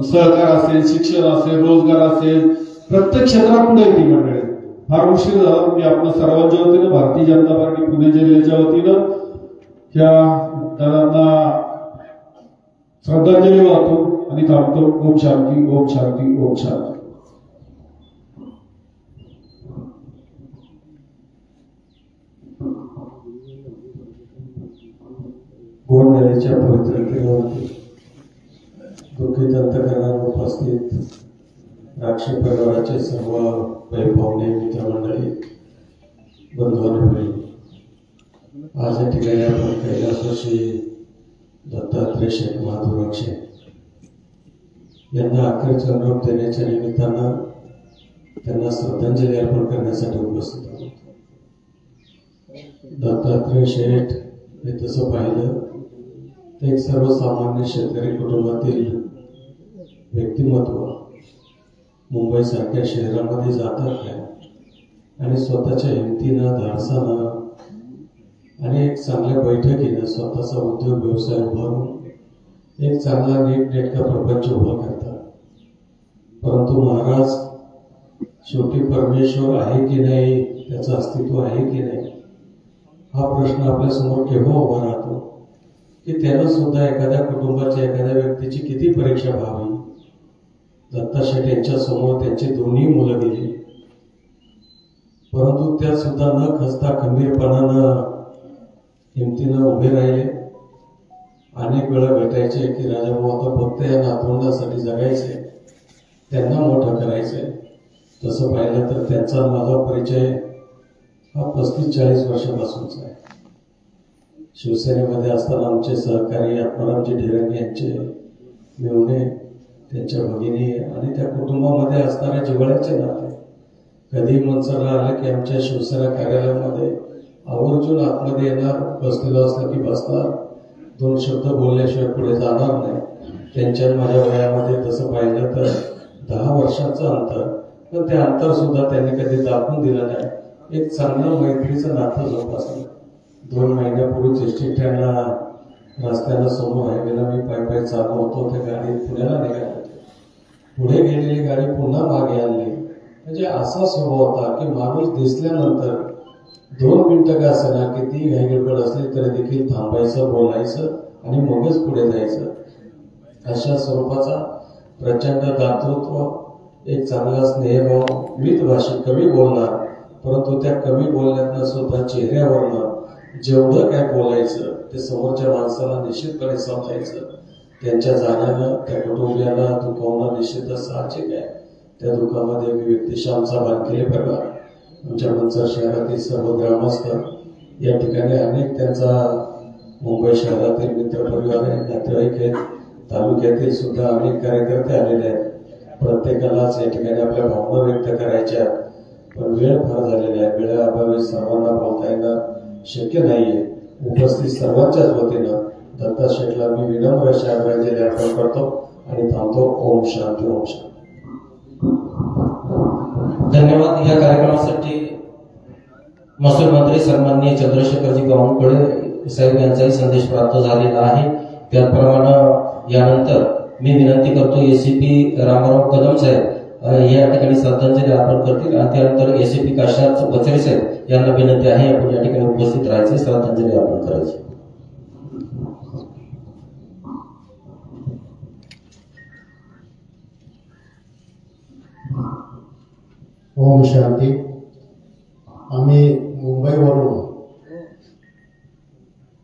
सहकार असेल, शिक्षण असेल, रोजगार असेल, प्रत्येक क्षेत्रात पुढे ती मंडळी. फार उशीर झाला. मी आपल्या सर्वांच्या वतीनं, भारतीय जनता पार्टी पुणे जिल्ह्याच्या वतीनं त्या दादांना श्रद्धांजली वाहतो आणि थांबतो. ओम शांती, ओम शांती, ओम शांती. गोड नदीच्या पवित्र तीरावरती दुःखित अंतकरणावर उपस्थित राक्षी परिवाराचे सर्व वैभवने, मित्रमंडळी, बंधू आणि बहिणी, आज या ठिकाणी आपण कैलासवासी दत्तात्रय शेठ महादेव राक्षे यांना अखेरचा निरोप देण्याच्या निमित्तानं त्यांना श्रद्धांजली अर्पण करण्यासाठी उपस्थित आहोत. दत्तात्रय शेठ हे तसं पाहिलं तर एक सर्वसामान्य शेतकरी कुटुंबातील व्यक्तिमत्व. मुंबईसारख्या शहरामध्ये जातात काय आणि स्वतःच्या हिमतीनं, धाडसानं आणि एक चांगल्या बैठकीनं स्वतःचा उद्योग व्यवसाय उभारून एक चांगला नीटनेटका प्रपंच उभा करतात. परंतु महाराज शेवटी परमेश्वर आहे की नाही, त्याचं अस्तित्व आहे की नाही, हा प्रश्न आपल्यासमोर केव्हा उभा राहतो की त्यानं सुद्धा एखाद्या कुटुंबाच्या, एखाद्या व्यक्तीची किती परीक्षा व्हावी. दत्ता शेठ यांच्या समोर त्यांची दोन्ही मुलं गेली, परंतु त्या सुद्धा न खचता खंबीरपणानं, हिमतीनं उभे राहिले. अनेक वेळा भेटायचे की राजाभाऊ आता फक्त या नातवंडासाठी जगायचे, त्यांना मोठं करायचंय. तसं पाहिलं तर त्यांचा माझा परिचय हा 35-40 वर्षापासूनचा आहे. शिवसेनेमध्ये असताना आमचे सहकारी आत्मारामजी ढेरंगे यांचे मिळवणे, त्यांच्या भगिनी आणि त्या कुटुंबामध्ये असणाऱ्या जिव्हाळ्याचे नाते. कधी मनसरला आलं की आमच्या शिवसेना कार्यालयामध्ये आवर्जून आतमध्ये येणार, बसलेलं असलं की बसणार, 2 शब्द बोलल्याशिवाय पुढे जाणार नाही. त्यांच्या माझ्या वयामध्ये तसं पाहिलं तर 10 वर्षाचं अंतर, पण ते अंतर सुद्धा त्यांनी कधी दाखवून दिलं नाही. एक चांगलं मैत्रीचं नातं जोपासलं. 2 महिन्यापूर्वीच एसटी स्टँडला रस्त्याला समोर हायवेला मी पायी चाललो होतो. त्या गाडीत पुण्याला निघाले होते. पुढे गेलेली गाडी पुन्हा मागे आणली. म्हणजे असा स्वभाव होता की माणूस दिसल्यानंतर 2 मिनिटं का असेना, किती घाईगडबड असली तरी देखील थांबायचं, बोलायचं आणि मगच पुढे जायचं. अशा स्वरूपाचा प्रचंड दातृत्व, एक चांगला स्नेहभाव, मितभाषी, कमी बोलणार, परंतु त्या कमी बोलण्यातनं सुद्धा चेहऱ्यावरनं जेवढं काय बोलायचं ते समोरच्या माणसाला निश्चितपणे समजायचं. त्यांच्या जाण्यानं त्या कुटुंबियाला दुखावणं निश्चितच साहजिक आहे. त्या दुःखामध्ये मी व्यक्तिशामचा बांधलेले परिवार, आमच्या मंचर शहरातील सर्व ग्रामस्थ, या ठिकाणी अनेक त्यांचा मुंबई शहरातील मित्रपरिवार आहेत, नातेवाईक आहेत, तालुक्यातील सुद्धा अनेक कार्यकर्ते आलेले आहेत. प्रत्येकालाच या ठिकाणी आपल्या भावना व्यक्त करायच्या, पण वेळ फार झालेला आहे. वेळाअभावी सर्वांना बोलता येणं शक्य नाहीये. उपस्थित सर्वांच्याच वतीनं दत्ता शेठला मी विनम्र अशी आदरांजली अर्पण करतो आणि थांबतो. ओम शांती, ओम शांती. धन्यवाद. या कार्यक्रमासाठी महसूल मंत्री सन्माननीय चंद्रशेखरजी बावनकुळे साहेब यांचाही संदेश प्राप्त झालेला आहे. त्याप्रमाणे यानंतर मी विनंती करतो ACP रामाराव कदम साहेब या ठिकाणी श्रद्धांजली अर्पण करतील आणि त्यानंतर ACP काशीनाथ बचरे साहेब यांना विनंती आहे आपण या ठिकाणी उपस्थित राहायचे, श्रद्धांजली अर्पण करायची. ओम शांती. आम्ही मुंबईवरून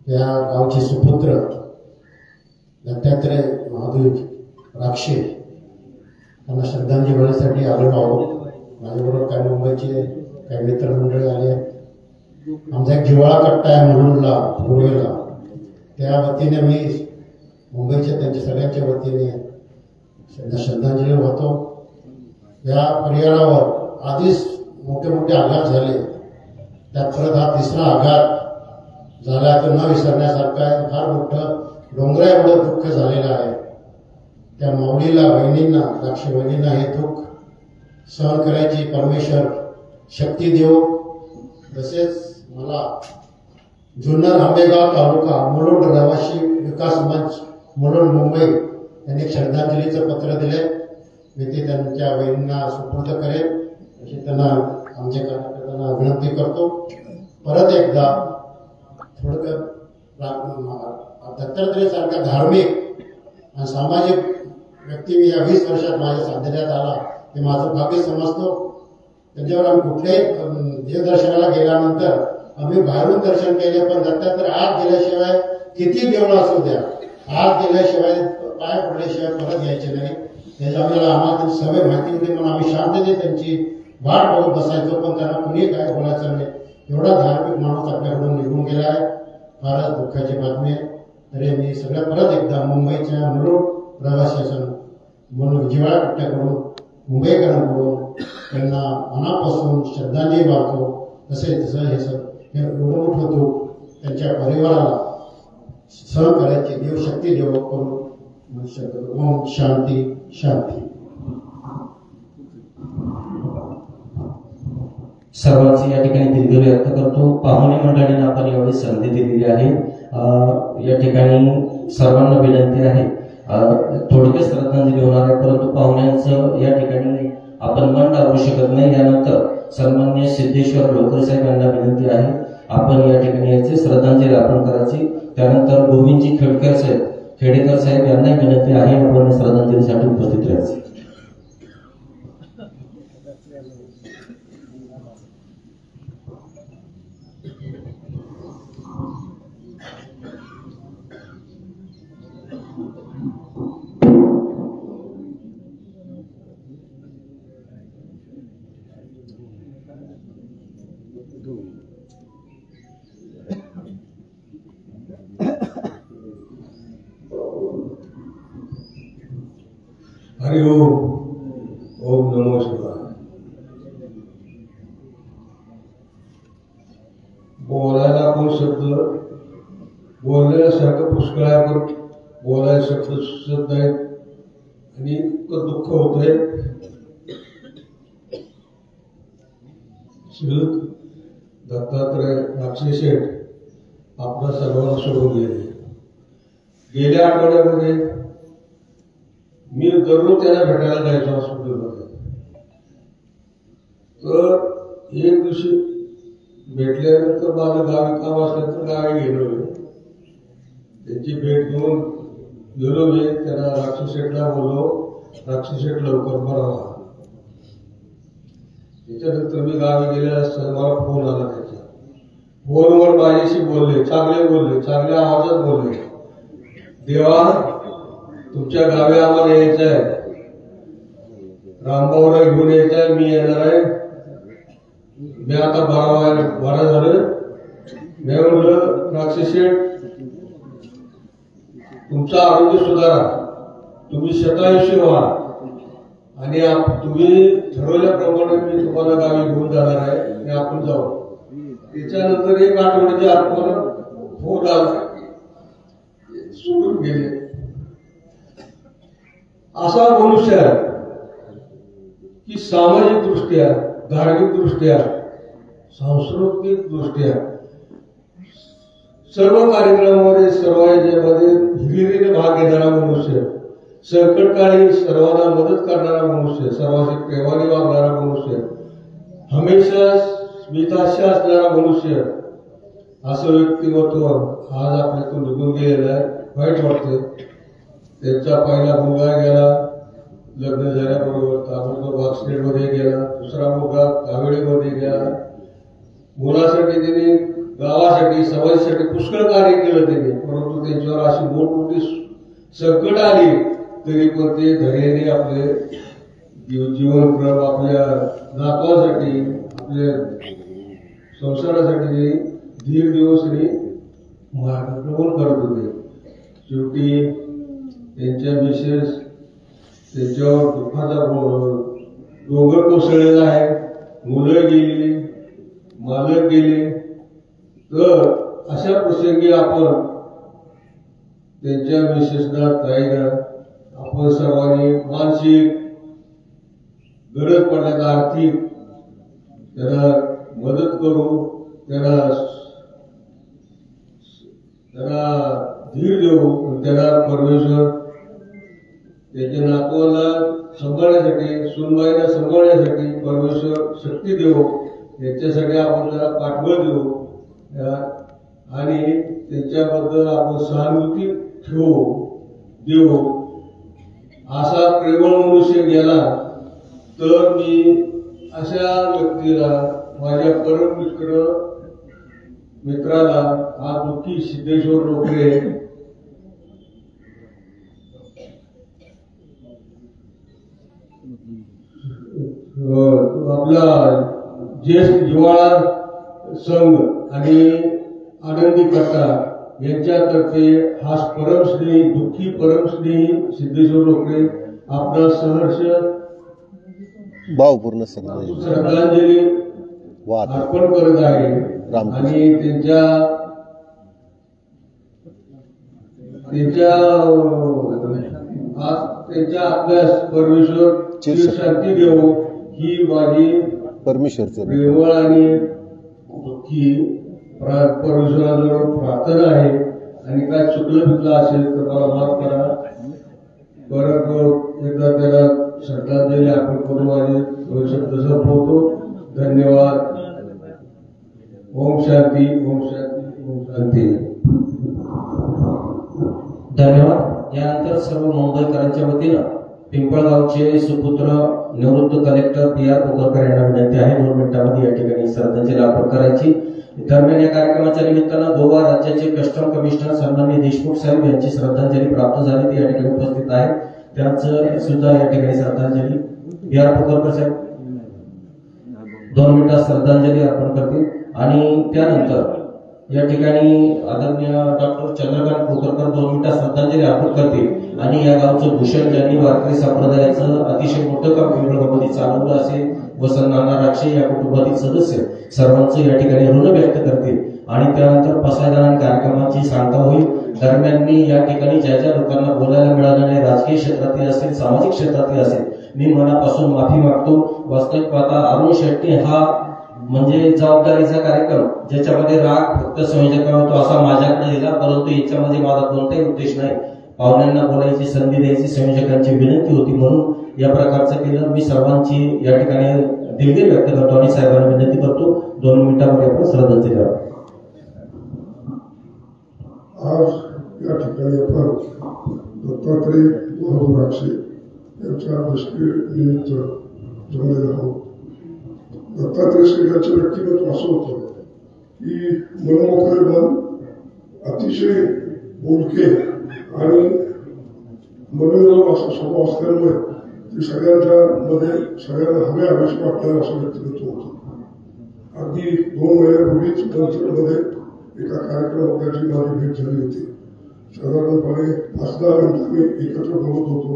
त्या गावचे सुपुत्र दत्तात्रय महादेव राक्षे यांना श्रद्धांजली वाहण्यासाठी आलो आहोत. माझ्याबरोबर काही मुंबईचे काही मित्रमंडळी आले, आमचा एक जिव्हाळा कट्टा आहे मुलुंडला पूर्वेला, त्या वतीने मी मुंबईच्या त्यांच्या सगळ्यांच्या वतीने श्रद्धांजली वाहतो. या परिवारावर आधीच मोठे मोठे आघात झाले, त्यात परत हा तिसरा आघात झाला तो न विसरण्यासारखा आहे. फार मोठं डोंगरा एवढं दुःख झालेलं आहे. त्या माऊलीला बहिणींना, द्राक्षी बहिणींना हे दुःख सहन करायची परमेश्वर शक्ती देव. तसेच मला जुन्नर आंबेगाव तालुका मुलुंड रहिवासी विकास मंच मुलुंड मुंबई यांनी श्रद्धांजलीचं पत्र दिले. मी ते त्यांच्या बहिणींना सुपूर्द करेन अशी त्यांना आमच्या कार्यकर्त्यांना विनंती करतो. परत एकदा थोडक्यात दत्तात्रेयासारखा धार्मिक आणि सामाजिक व्यक्ती मी या 20 वर्षात माझ्या साधण्यात आला हे माझं भाग्य समजतो. त्यांच्यावर आम्ही कुठल्याही देवदर्शनाला गेल्यानंतर आम्ही बाहेरून दर्शन केले, पण दत्तात्रय आत गेल्याशिवाय किती देवळं असू द्या, आत गेल्याशिवाय पाय पडल्याशिवाय परत यायचे नाही. त्याच्यामुळे आम्हाला सवय माहिती होती म्हणून आम्ही शांततेने त्यांची वाट बघत बसायचो, पण त्यांना कुणी काय बोलायचं नाही. एवढा धार्मिक माणूस आपल्याकडून निघून गेला आहे, फारच दुःखाची बातमी आहे. तरी मी सगळ्या परत एकदा मुंबईच्या मुलुंड प्रवाशांना म्हणून जिव्हाळा कट्ट्याकडून मुंबईकरांकडून त्यांना मनापासून श्रद्धांजली वाहतो. तसेच हे एवढं मोठं दुःख त्यांच्या परिवाराला सहन करायची देव शक्ती देव करून. ओम शांती शांती. सर्वांची या ठिकाणी दिलगिरी व्यक्त करतो. पाहुणे मंडळींना आपण एवढी संधी दिलेली आहे. या ठिकाणी सर्वांना विनंती आहे, थोडक्यात श्रद्धांजली होणार आहे, परंतु पाहुण्यांचं या ठिकाणी आपण मन टाळू शकत नाही. यानंतर सन्माननीय सिद्धेश्वर लोकर साहेब यांना विनंती आहे आपण या ठिकाणी याची श्रद्धांजली अर्पण करायची. त्यानंतर गोविंदजी खेडेकर साहेब यांना विनंती आहे आपण श्रद्धांजलीसाठी उपस्थित राहायचे. हरि ओम. ओम नमो शिवाय. बोलायला कोण शब्द बोलण्यासारखं पुष्कळ आहे, पण बोलायला शब्द सुचत नाहीत आणि इतकं दुःख होतंय. श्री दत्तात्रय राक्षे शेठ आपल्या सर्वांना सोडून गेले. गेल्या आठवड्यामध्ये मी दररोज त्याला भेटायला जायचो हॉस्पिटलमध्ये. तर एक दिवशी भेटल्यानंतर माझं गावी काम असल्यानंतर गावी गेलो. त्यांची भेट घेऊन गेलो मी. त्यांना राक्षस शेठला बोललो, राक्षस शेठ लवकर बरा व्हा. त्याच्यानंतर मी गावी गेल्या असताना मला फोन आला. त्याचा फोनवर माझ्याशी बोलले, चांगल्या आवाजात बोलले. देवा, तुमच्या गावी आम्हाला यायचं आहे, रामभाऊला घेऊन यायचं आहे, मी येणार आहे. मी आता बरा झालं. मी म्हणलं राक्षस शेठ, तुमचं आरोग्य सुधारा, तुम्ही शतायुषी व्हा आणि तुम्ही ठरवल्याप्रमाणे मी तुम्हाला गावी घेऊन जाणार आहे आणि आपण जाऊ. त्याच्यानंतर एक आठवड्याच्या आत मला फोन आला, सोडून गेले. असा मनुष्य आहे की सामाजिक दृष्ट्या, धार्मिक दृष्ट्या, सांस्कृतिक दृष्ट्या सर्व कार्यक्रमामध्ये, सर्व याच्यामध्ये हिरिरीने भाग घेणारा मनुष्य, संकटकाळी सर्वांना मदत करणारा मनुष्य, सर्वांशी प्रेमाने वागणारा मनुष्य, हमेशा स्मिताशा असणारा मनुष्य, असं व्यक्तिमत्व आज आपल्यातून निघून गेलेलं आहे. वाईट वाटतं. त्यांचा पहिला मुलगा गेला, लग्न झाल्याबरोबर ताबडतोब ऍक्सिडेंटमध्ये गेला. दुसरा मुलगा कावेळीमध्ये गेला. मुलासाठी त्यांनी, गावासाठी, समाजासाठी पुष्कळ कार्य केलं त्यांनी, परंतु त्यांच्यावर अशी मोठमोठी संकट आली तरी पण ते धैर्याने आपले जीवनक्रम आपल्या नातवासाठी, आपल्या संसारासाठी दीड दिवस मार्गक्रमण करत होते. शेवटी त्यांच्या मिसेस त्यांच्यावर दुःखाचा डोंगर कोसळलेला आहे. मुलं गेली, मालक गेले. तर अशा प्रसंगी आपण त्यांच्या मिसेसना ताईना आपण सर्वांनी मानसिक गरज पडल्यास आर्थिक त्यांना मदत करू, त्यांना धीर देऊ. त्यांना परमेश्वर त्याच्या नातवाला सांभाळण्यासाठी, सुनबाईला सांभाळण्यासाठी परमेश्वर शक्ती देऊ. याच्यासाठी आपण त्याला पाठबळ देऊ आणि त्याच्याबद्दल आपण सहानुभूती देऊ. असा प्रेमळ मनुष्य गेला तर मी अशा व्यक्तीला, माझ्या परम मित्राला, हा दुःखी सिद्धेश्वर रोकडे आपला ज्येष्ठ जिव्हाळा संघ आणि आनंदी कट्टा यांच्यातर्फे हा परमश्री दुःखी परमश्री सिद्धेश्वर रोकडे आपला सहर्ष भावपूर्ण श्रद्धांजली अर्पण करत आहे. आणि त्यांच्या आपल्यास परमेश्वर शांती देऊ ही माझी परमेश्वरचं प्रेमळ आणि दुःखी परमेश्वराजवळ प्रार्थना आहे. आणि काय चुकलं बिकलं असेल तर मला माफ करा. परत एकदा त्याला श्रद्धांजली अर्पण करून माझे दोन शब्द संपवतो. धन्यवाद. ओम शांती, ओम शांती, ओम शांती. धन्यवाद. यानंतर सर्व मुंबईकरांच्या वतीनं पिंपळगावचे सुपुत्र निवृत्त कलेक्टर PR पोकरकर यांना विनंती आहे 2 मिनिटांमध्ये या ठिकाणी श्रद्धांजली अर्पण करायची. दरम्यान या कार्यक्रमाच्या निमित्तानं गोवा राज्याचे कस्टम कमिशनर सन्माननीय देशमुख साहेब यांची श्रद्धांजली प्राप्त झाली, ती या ठिकाणी उपस्थित आहे. त्यांचं सुद्धा या ठिकाणी श्रद्धांजली PR पोकरकर साहेब 2 मिनिटात श्रद्धांजली अर्पण करतील. आणि त्यानंतर या ठिकाणी आदरणीय डॉक्टर चंद्रकांत पोकरकर 2 मिनिटात श्रद्धांजली अर्पण करतील. आणि या गावचं भूषण ज्यांनी वारकरी संप्रदायाचं अतिशय मोठं काम पिंपळगावमध्ये चालवलं असेल, वसंत नाना राक्षे या कुटुंबातील सदस्य सर्वांचं या ठिकाणी ऋण व्यक्त करतील. आणि त्यानंतर पसायदान कार्यक्रमाची सांगता होईल. दरम्यान मी या ठिकाणी ज्या ज्या लोकांना बोलायला मिळालं नाही, राजकीय क्षेत्रातील असेल, सामाजिक क्षेत्रातील असेल, मी मनापासून माफी मागतो. वास्तविक पाहता अरुण शेट्टी हा म्हणजे जबाबदारीचा कार्यक्रम ज्याच्यामध्ये राग फक्त संयोजकांना होतो असा माझ्याकडे दिला, परंतु याच्यामध्ये माझा कोणताही उद्देश नाही. पाहुण्यांना बोलायची संधी द्यायची संयोजकांची विनंती होती म्हणून या प्रकारचं केलं. मी सर्वांची या ठिकाणी दिलगिरी व्यक्त करतो आणि साहेबांना विनंती करतो 2 मिनिटांमध्ये आपण श्रद्धांजली द्यावी. आज या ठिकाणी आपण दत्तात्रय बहादूर राक्षे यांच्या दशकनिमित्त जमलेलो आहोत. दत्तात्रय श्रीयांचं व्यक्तिमत्व असं होतं की मनमोकळे मन, अतिशय बोलके आणि मनोरम असा स्वभाव असल्यामुळे ते सगळ्यांच्या मध्ये सगळ्यांना हवेशी वाटणारं असं व्यक्तिमत्व होतं. अगदी 2 महिन्यापूर्वीच मंचरमध्ये एका कार्यक्रमात त्याची माझी भेट झाली होती. साधारणपणे 5-10 मिनिटं आम्ही एकत्र बोलत होतो.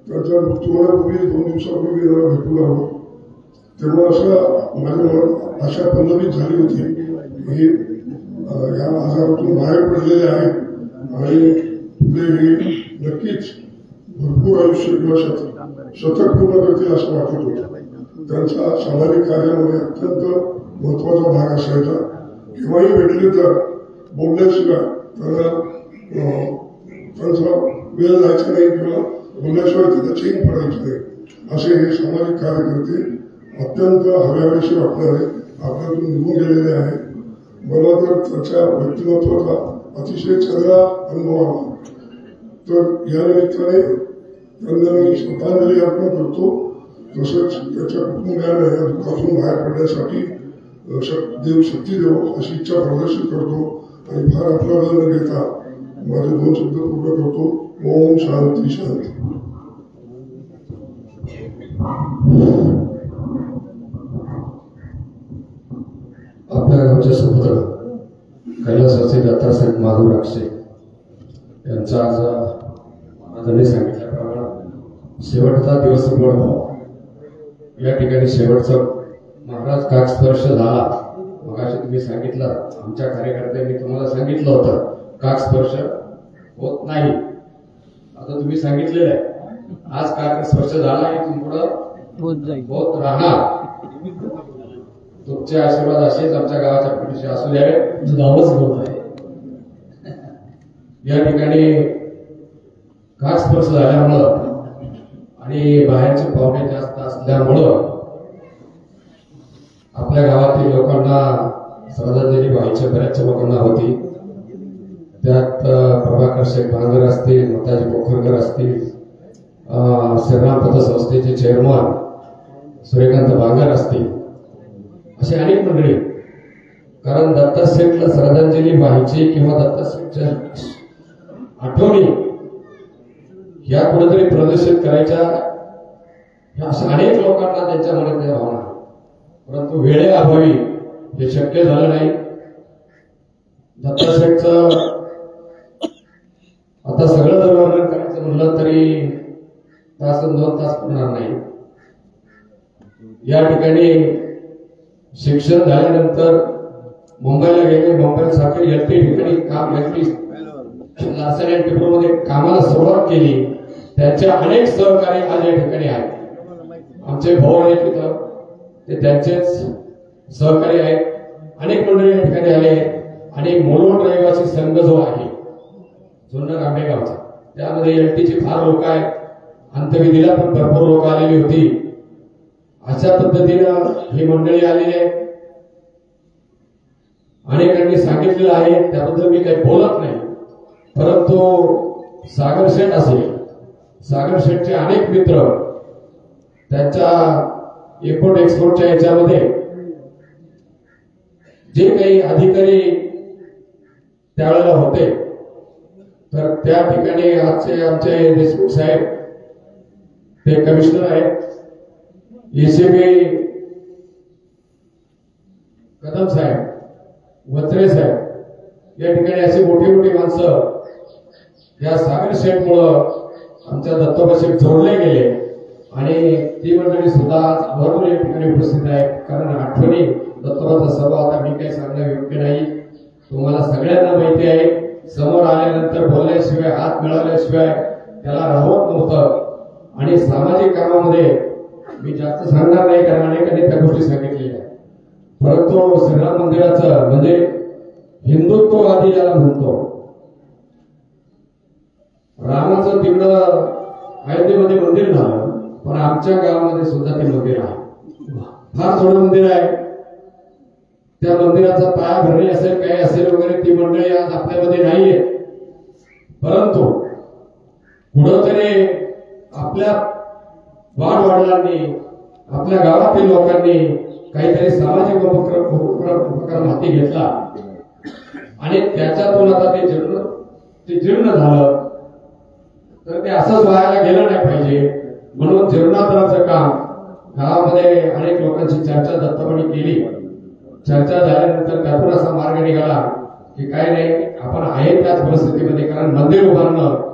त्यांच्या मृत्यू होण्यापूर्वी 2 दिवसापूर्वी त्याला भेटून आलो. तेव्हा असं माझ्या मनात आशा पल्लवित झाली होती की या आजारातून बाहेर पडलेले आहे आणि पुढे हे नक्कीच भरपूर आयुष्य किंवा शतक पूर्ण करतील असं वाटत होतं. त्यांचा सामाजिक कार्यामध्ये अत्यंत महत्वाचा भाग असायचा. केव्हाही भेटले तर बोलल्याशिवाय त्यांचा वेळ जायचा नाही किंवा बोलल्याशिवाय तिथे चेन पडायची नाही. असे हे सामाजिक कार्यकर्ते अत्यंत हव्याशी वाटणारे आपल्यातून निघून गेलेले आहे. मला तर त्याच्या व्यक्तिमत्वाचा अतिशय चांगला अनुभव आला. तर या निमित्ताने त्यांना मी श्रद्धांजली अर्पण करतो. तसंच त्याच्या कुटुंबियांना या दुःखातून बाहेर पडण्यासाठी देव शक्ती देव अशी इच्छा प्रदर्शित करतो. आणि फार आपला वेळ न घेता माझे 2 शब्द पूर्ण करतो. ओम शांती शांती. पिंपळगावचे सुपुत्र कैलासवासी दत्तासाहेब माधव राक्षे यांचा आज महाराजांनी सांगितल्याप्रमाणे शेवटचा दिवस गोड व्हावा या ठिकाणी शेवटचा महाराज काकस्पर्श झाला. मगाशी तुम्ही सांगितलं, आमच्या कार्यकर्त्यांनी तुम्हाला सांगितलं होतं काकस्पर्श होत नाही. आता तुम्ही सांगितलेलं आहे आज काकस्पर्श झाला इथून पुढं होत राहणार. तुमचे आशीर्वाद असेच आमच्या गावाच्या पाठीशी असू द्यावे. गावच होत आहे. या ठिकाणी काकस्पर्श झाल्यामुळं आणि बाहेरचे पाहुणे जास्त असल्यामुळं आपल्या गावातील लोकांना श्रद्धांजली व्हायची बऱ्याच लोकांना होती. त्यात प्रभाकर शेठ भांगर असतील, मताजी पोखरकर असतील, श्रीराम पतसंस्थेचे चेअरमन सूर्यकांत भांगर असतील, अशी अनेक मंडळी. कारण दत्ताशेठला श्रद्धांजली व्हायची किंवा दत्ताशेठच्या आठवणी या कुठेतरी प्रदर्शित करायच्या अशा अनेक लोकांना त्यांच्या मनातल्या भावना, परंतु वेळेअभावी हे शक्य झालं नाही. दत्ताशेठचं आता सगळं जर वर्णन करायचं म्हणलं तरी तास 2 तास होणार नाही. या ठिकाणी शिक्षण झाल्यानंतर मुंबईला गेले. मुंबईसाठी एलटी ठिकाणी काम लार्सन अँड टुब्रोमध्ये कामाला सुरुवात केली. त्यांचे अनेक सहकारी आज या ठिकाणी आहेत. आमचे भाऊ आहेत तिथं, ते त्यांचेच सहकारी आहेत. अनेक मंडळी या ठिकाणी आले आणि मोलोट रहिवासी संघ जो आहे जुन्नर आंबेगावचा, त्यामध्ये एलटीची फार लोक आहेत. अंत्यविधीला पण भरपूर लोक आलेली होती. अशा पद्धतीनं ही मंडळी आलेली आहे. अनेकांनी सांगितलेलं आहे, त्याबद्दल मी काही बोलत नाही. परंतु सागर शेठ असेल, सागर शेठचे अनेक मित्र त्यांच्या इम्पोर्ट एक्सपोर्टच्या याच्यामध्ये जे काही अधिकारी त्यावेळेला होते, तर त्या ठिकाणी आमचे देशमुख साहेब ते कमिशनर आहेत, एसीबी कदम साहेब, वत्रे साहेब, या ठिकाणी अशी मोठी मोठी माणसं या सागर शेठमुळं आमच्या दत्तोबा शेठ जोडले गेले आणि ती मंडळी सुद्धा भरपूर या ठिकाणी उपस्थित आहेत. कारण आठवणी दत्तोबाचा स्वभाव आता मी काही सांगणं योग्य नाही, तुम्हाला सगळ्यांना माहिती आहे. समोर आल्यानंतर बोलल्याशिवाय, हात मिळाल्याशिवाय त्याला राहत नव्हतं. आणि सामाजिक कामामध्ये मी जास्त सांगणार नाही, कारण अनेकांनी त्या गोष्टी सांगितलेल्या आहेत. परंतु श्रीराम मंदिराचं म्हणजे हिंदुत्ववादी ज्याला म्हणतो, रामाचं तिकडं अयोध्येमध्ये मंदिर झालं, पण आमच्या गावामध्ये सुद्धा ते मंदिर आहे. फार थोडं मंदिर आहे. त्या मंदिराचा पाया भरणी असेल, काही असेल वगैरे, ती मंडळी आज आपल्यामध्ये नाहीये. परंतु कुठंतरी आपल्या वाडवडिलांनी, आपल्या गावातील लोकांनी काहीतरी सामाजिक उपक्रम हाती घेतला आणि त्याच्यातून आता ते जीर्ण झालं. तर ते असंच व्हायला गेलं नाही पाहिजे. म्हणून जीर्णोद्धाराचं काम गावामध्ये अनेक लोकांची चर्चा दत्तपणी केली. चर्चा झाल्यानंतर त्यातून असा मार्ग निघाला की काय नाही, आपण आहे त्याच परिस्थितीमध्ये. कारण मंदिर उभारणं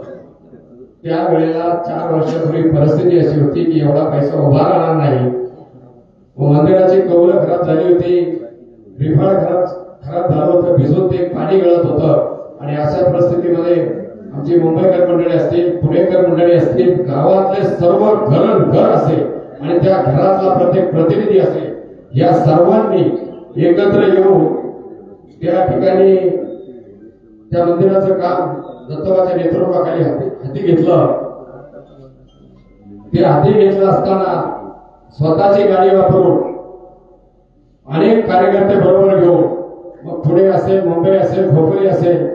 त्यावेळेला 4 वर्षापूर्वी परिस्थिती अशी होती की एवढा पैसा उभा राहणार नाही. मंदिराची कौलं खराब झाली होती, रिफाळ खराब झालं होतं, भिजून ते पाणी गळत होतं. आणि अशा परिस्थितीमध्ये आमची मुंबईकर मंडळी असतील, पुणेकर मंडळी असतील, गावातले सर्व घर असेल आणि त्या घरातला प्रत्येक प्रतिनिधी असेल, या सर्वांनी एकत्र येऊन त्या ठिकाणी त्या मंदिराचं काम दत्तोबाच्या नेतृत्वाखाली हाती घेतलं. ते हाती घेतलं असताना स्वतःची गाडी वापरून अनेक कार्यकर्ते बरोबर घेऊन मग पुणे असेल, मुंबई असेल, खोपोली असेल,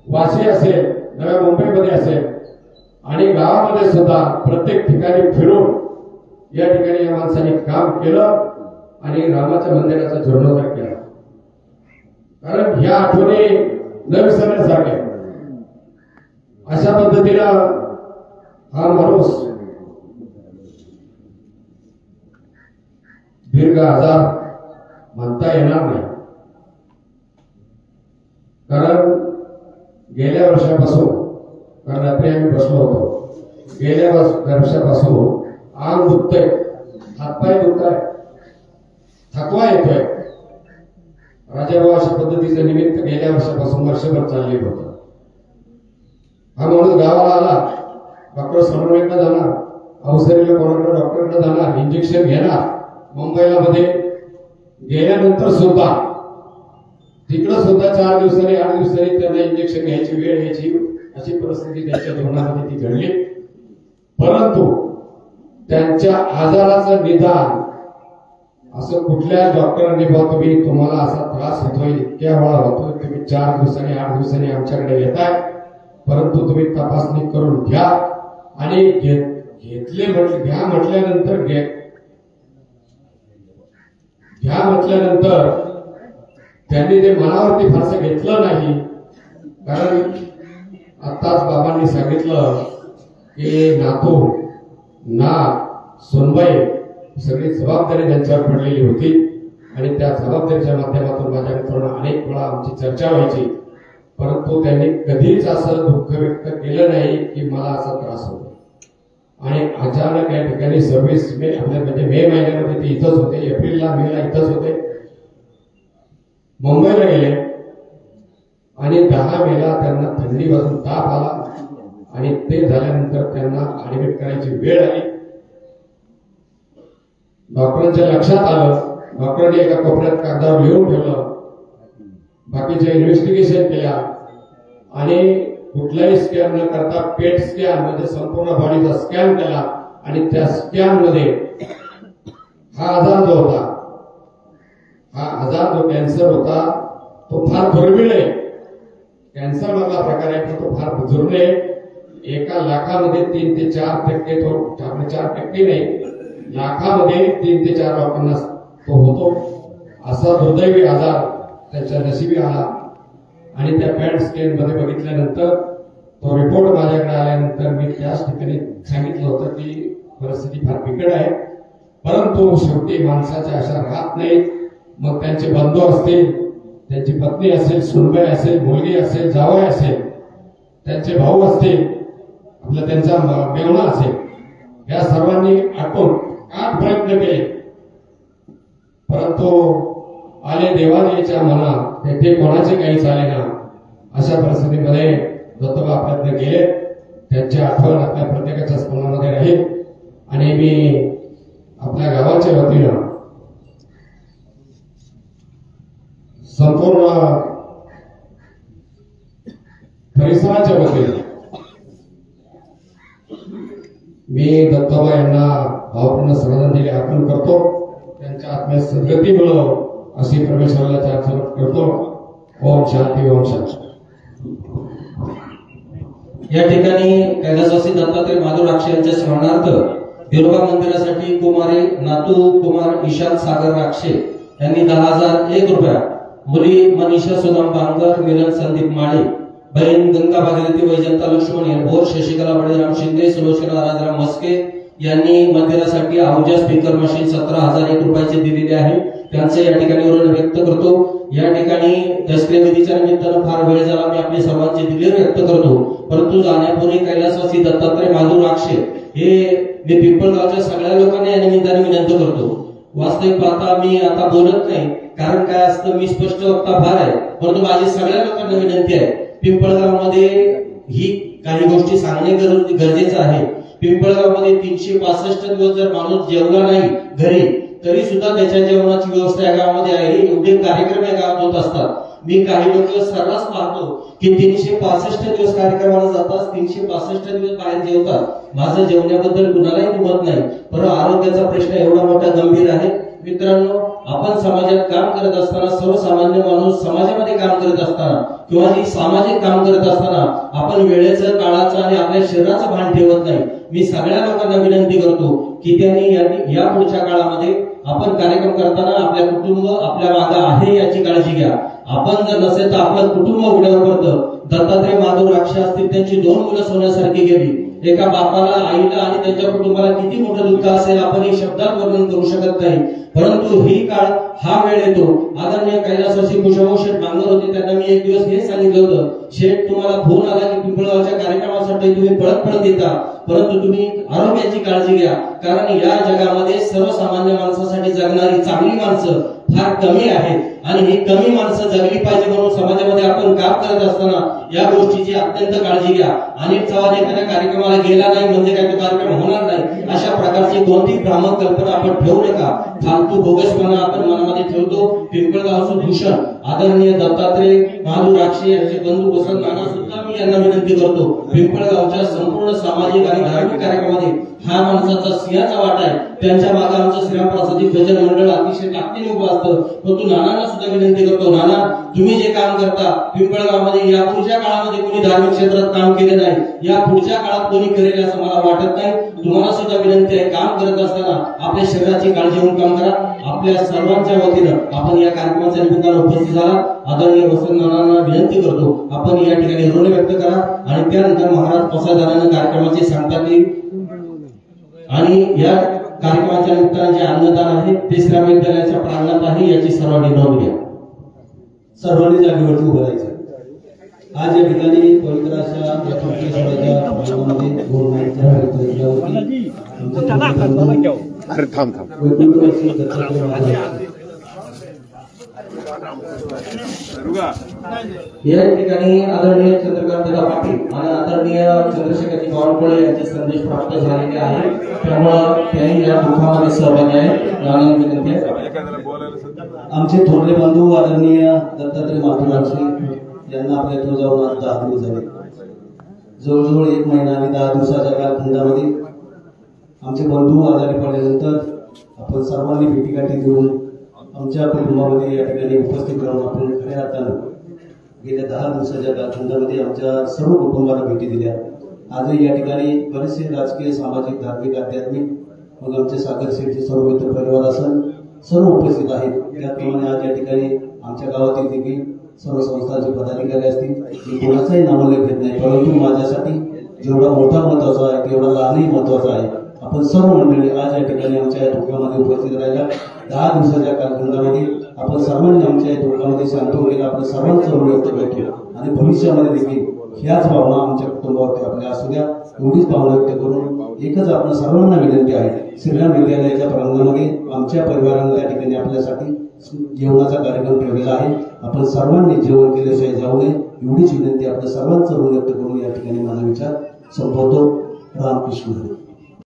वाशी असेल, नव्या मुंबईमध्ये असेल आणि गावामध्ये सुद्धा प्रत्येक ठिकाणी फिरून या ठिकाणी या माणसाने काम केलं आणि रामाच्या मंदिराचा जीर्णोद्धार केला. कारण ह्या आठवणी न विसरण्यासारख्या. अशा पद्धतीनं हा माणूस दीर्घ आजार म्हणता येणार नाही, रात्री आम्ही बसलो होतो. गेल्या वर्षापासून अंग दुखतंय, हातपाय दुखताय, थकवा येतोय. राजाभाऊ अशा पद्धतीचं निमित्त गेल्या वर्षापासून वर्षभर चाललेलं होतं. हा माणूस गावाला आला, डॉक्टर समन्वयकडे जाणार, अवसरीला कोणाकडे डॉक्टरकडे जाणार, इंजेक्शन घेणार. मुंबईला मध्ये गेल्यानंतर सुद्धा तिकडं सुद्धा 4 दिवसांनी 8 दिवसांनी त्यांना इंजेक्शन घ्यायची वेळ यायची, अशी परिस्थिती त्यांच्या धोरणामध्ये ती घडली. परंतु त्यांच्या आजाराचं निदान असं कुठल्याच डॉक्टरांनी तुम्ही तुम्हाला असा त्रास होतोय, इतक्या वेळा होतोय, तुम्ही 4 दिवसांनी 8 दिवसांनी आमच्याकडे येताय, परंतु तुम्ही तपासणी करून घ्या. आणि घ्या म्हटल्यानंतर त्यांनी ते मनावरती फारसं घेतलं नाही. कारण आत्ताच बाबांनी सांगितलं की नातू सुनबाई सगळी जबाबदारी त्यांच्यावर पडलेली होती आणि त्या जबाबदारीच्या माध्यमातून माझ्या मित्रांना अनेक वेळा आमची चर्चा व्हायची. परंतु त्यांनी कधीच असं दुःख व्यक्त केलं नाही की मला असा त्रास होतो. आणि अचानक या ठिकाणी 26 मे म्हणजे मे महिन्यामध्ये ते इथंच होते, एप्रिलला मेला इथंच होते. मुंबईला गेले आणि 10 मेला त्यांना थंडी वाजून ताप आला आणि ते झाल्यानंतर त्यांना ऍडमिट करायची वेळ आली. डॉक्टरांच्या लक्षात आलं, डॉक्टरांनी एका कोपऱ्यात कागदावर लिहून ठेवलं, बाकीच्या इन्व्हेस्टिगेशन केल्या आणि कुठलाही स्कॅन न करता पेट स्कॅन म्हणजे संपूर्ण बॉडीचा स्कॅन केला आणि त्या स्कॅन मध्ये हा आजार जो होता, हा आजार जो कॅन्सर होता तो फार दुर्मिळ आहे. कॅन्सर मधला प्रकार आहे पण तो फार दुर्मिळ आहे. 1 लाखामध्ये 3 ते 4% तो 4% नाही, लाखामध्ये 3 ते 4 लोकांना तो होतो. असा दुर्दैवी आजार त्याच्या नशिबी आला. आणि त्या पॅट स्कॅन मध्ये बघितल्यानंतर तो रिपोर्ट माझ्याकडे आल्यानंतर मी त्याच ठिकाणी सांगितलं होतं की परिस्थिती फार बिकट आहे. परंतु शेवटी माणसाच्या अशा राहत नाहीत. मग त्यांचे बंधू असतील, त्यांची पत्नी असेल, सुनबाई असेल, मुलगी असेल, जावई असेल, त्यांचे भाऊ असतील, आपला त्यांचा मेवणा असेल, या सर्वांनी आटून काट प्रयत्न केले. परंतु आले देवादेवीच्या मना, तेथे कोणाचे काही चाले ना. अशा परिस्थितीमध्ये दत्तोबा प्रयत्न केले. त्यांची आठवण आपल्या प्रत्येकाच्या स्मरणामध्ये राहील. आणि मी आपल्या गावाच्या वतीनं संपूर्ण परिसराच्या वतीनं मी दत्तोबा यांना भावपूर्ण श्रद्धांजली अर्पण करतो. त्यांच्या आत्म्यात सद्गती मिळो अशी परमेश्वराला प्रार्थना करतो. ओम शांती, ओम शांती. या ठिकाणी कैलासवासी दत्तात्रय माधवराक्षे यांच्या स्मरणार्थ बिरोबा मंदिरासाठी कुमारी नातू कुमार ईशान सागर राक्षे यांनी 10,001 रुपया, मुली मनीषा सुदाम बांगर, मिलन संदीप माळे, बहीण गंगा भागीरथी वैजंता लक्ष्मण यांभोर, शशिकला बळीराम शिंदे, सुलोचना राजाराम मस्के यांनी मंदिरासाठी आहुजा स्पीकर मशीन 17,001 रुपयाचे दिलेले आहे. त्यांचे या ठिकाणी ऋण व्यक्त करतो. या ठिकाणी दसऱ्या विधीच्या निमित्तानं फार वेळ झाला, मी आपले सर्वांचे दिले व्यक्त करतो. परंतु जाण्यापूर्वी कैलासवासी दत्तात्रय माधवराक्षे हे मी पिंपळगावच्या सगळ्या लोकांना या निमित्ताने विनंती करतो. वास्तविक पाहता मी आता बोलत नाही, कारण काय असतं, मी स्पष्ट वक्ता फार आहे, परंतु माझी सगळ्या लोकांना विनंती आहे, पिंपळगावमध्ये ही काही गोष्टी सांगणे गरजेचं आहे. पिंपळगावमध्ये 365 दिवस जर माणूस जेवला नाही घरी, तरी सुद्धा त्याच्या जेवणाची व्यवस्था या गावामध्ये आहे. एवढे कार्यक्रम या गावात होत असतात. मी काही लोक सर्रास पाहतो की 365 दिवस कार्यक्रमाला जातात, 365 दिवस बाहेर जेवतात. माझं जेवण्याबद्दल कुणालाही दुमत नाही, परंतु आरोग्याचा प्रश्न एवढा मोठा गंभीर आहे. मित्रांनो, आपण समाजात काम करत असताना, सर्वसामान्य माणूस समाजामध्ये काम करत असताना किंवा जी सामाजिक काम करत असताना आपण वेळेचं, काळाचं आणि आपल्या शरीराचं भान ठेवत नाही. मी सगळ्या लोकांना विनंती करतो की त्यांनी या पुढच्या काळामध्ये आपण कार्यक्रम करताना आपल्या कुटुंब आपल्या मागे आहे याची काळजी घ्या. आपण जर नसेल तर आपलं कुटुंब उघड्यावर पडतं. दत्तात्रय माधवराक्षे असतील, त्यांची 2 मुलं सोन्यासारखी गेली. एका बापाला, आईला आणि त्यांच्या कुटुंबाला किती मोठं दुःख असेल आपण हे शब्दात वर्णन करू शकत नाही. परंतु ही काळ, हा वेळ येतो. आदरणीय कैलासवासी कुशाभाऊ शेठ बांगर होते, त्यांना मी एक दिवस हे सांगितलं होतं, शेठ तुम्हाला फोन आला की पिंपळगावच्या कार्यक्रमासाठी कुठे तुम्ही पळत येता, परंतु तुम्ही आरोग्याची काळजी घ्या, कारण या जगामध्ये सर्वसामान्य माणसासाठी जगणारी चांगली माणसं फार कमी आहेत आणि ही कमी माणसं जगली पाहिजे म्हणून समाजामध्ये आपण काम करत असताना या गोष्टीची अत्यंत काळजी घ्या. अनिल चव्हाण एखाद्या कार्यक्रमाला गेला नाही म्हणजे काय तो कार्यक्रम होणार नाही, अशा प्रकारची कोणती भ्रामक कल्पना आपण ठेवू नका. फालतू बोगसपणा आपण मनामध्ये ठेवतो. पिंपळगावचं भूषण आदरणीय दत्तात्रय महादू राक्षे यांचे बंधू वसंत नाना सुद्धा मी यांना विनंती करतो, पिंपळगावच्या संपूर्ण सामाजिक आणि धार्मिक कार्यक्रमामध्ये हा माणसाचा सिंहाचा वाटा आहे. त्यांच्या मागे आमचं श्रीरामप्रसादी भजन मंडळ अतिशय ताकदीने उभं असतं. परंतु नानांना सुद्धा विनंती करतो, नाना तुम्ही जे काम करता पिंपळगावमध्ये या पुढच्या काळामध्ये कोणी धार्मिक क्षेत्रात काम केले नाही, या पुढच्या काळात कोणी करेल असं मला वाटत नाही. तुम्हाला सुद्धा विनंती आहे, काम करत असताना आपल्या शरीराची काळजी घेऊन काम करा. आपल्या सर्वांच्या वतीनं आपण या कार्यक्रमाच्या निमित्तानं उपस्थित झाला आदरणीय वसंत नानांना विनंती करतो, आपण या ठिकाणी ऋण व्यक्त करा आणि त्यानंतर महाराज प्रसादानं कार्यक्रमाची सांगता केली आणि या कार्यक्रमाच्या निमित्तानं जे अन्नदान आहे ते श्राम विद्यालयाच्या प्रांगणात आहे याची सर्वांनी नोंद घ्या. सर्वांनी जागेवरती उभं राहायचं. आज या ठिकाणी पवित्र अशा या तृतीय सोहळ्याच्या भागामध्ये गोरमाईच्या हरितवृक्षावरती वैकुंठवासी दत्तात्रय महाराज या ठिकाणी आदरणीय चंद्रकांत दादा पाटील आणि आदरणीय चंद्रशेखर बावनकुळे यांचे संदेश प्राप्त झालेले आहेत, त्यामुळे त्यांनी या दुःखामध्ये सहभागी आहेत. नानांना विनंती आहे. आमचे थोरले बंधू आदरणीय दत्तात्रय महादू राक्षे यांना आपल्या इथून जाऊन आज 10 दिवस झाले. जवळजवळ 1 महिना आणि 10 दिवसाच्या कालखंडामध्ये आमचे बंधू आजारी पडल्यानंतर आपण सर्वांनी भेटीगाठी देऊन आमच्या कुटुंबामध्ये या ठिकाणी उपस्थित राहून आपण खऱ्या अर्थानं गेल्या 10 दिवसाच्या कालखंडामध्ये आमच्या सर्व कुटुंबाला भेटी दिल्या. आजही या ठिकाणी बरेचसे राजकीय, सामाजिक, धार्मिक, आध्यात्मिक, मग आमचे सागर शेठचे सर्व मित्र परिवार असन सर्व उपस्थित आहेत. त्याप्रमाणे आज या ठिकाणी आमच्या गावातील देखील सर्व संस्थांचे पदाधिकारी असतील, मी कोणाचाही नामोल्लेख घेत नाही, परंतु माझ्यासाठी जेवढा मोठा महत्वाचा आहे तेवढा लहानही महत्वाचा आहे. आपण सर्व मंडळी आज या ठिकाणी आमच्या या दुःखामध्ये उपस्थित राहिला. 10 दिवसाच्या कालखंडामध्ये आपण सर्वांनी आमच्या या दुःखामध्ये शांत केला, आपण सर्वांचं ऋण व्यक्त करतो आणि भविष्यामध्ये देखील ह्याच भावना आमच्या कुटुंबावरती आपल्या असू द्या, एवढीच भावना व्यक्त करून एकच आपण सर्वांना विनंती आहे, श्रीराम विद्यालयाच्या प्रांगणामध्ये आमच्या परिवाराने त्या ठिकाणी आपल्यासाठी जेवणाचा कार्यक्रम ठेवलेला आहे. आपण सर्वांनी जेवण केल्याशिवाय जाऊ नये एवढीच विनंती आपल्या सर्वांचं ऋण व्यक्त करून या ठिकाणी माझा विचार संपवतो. रामकृष्ण.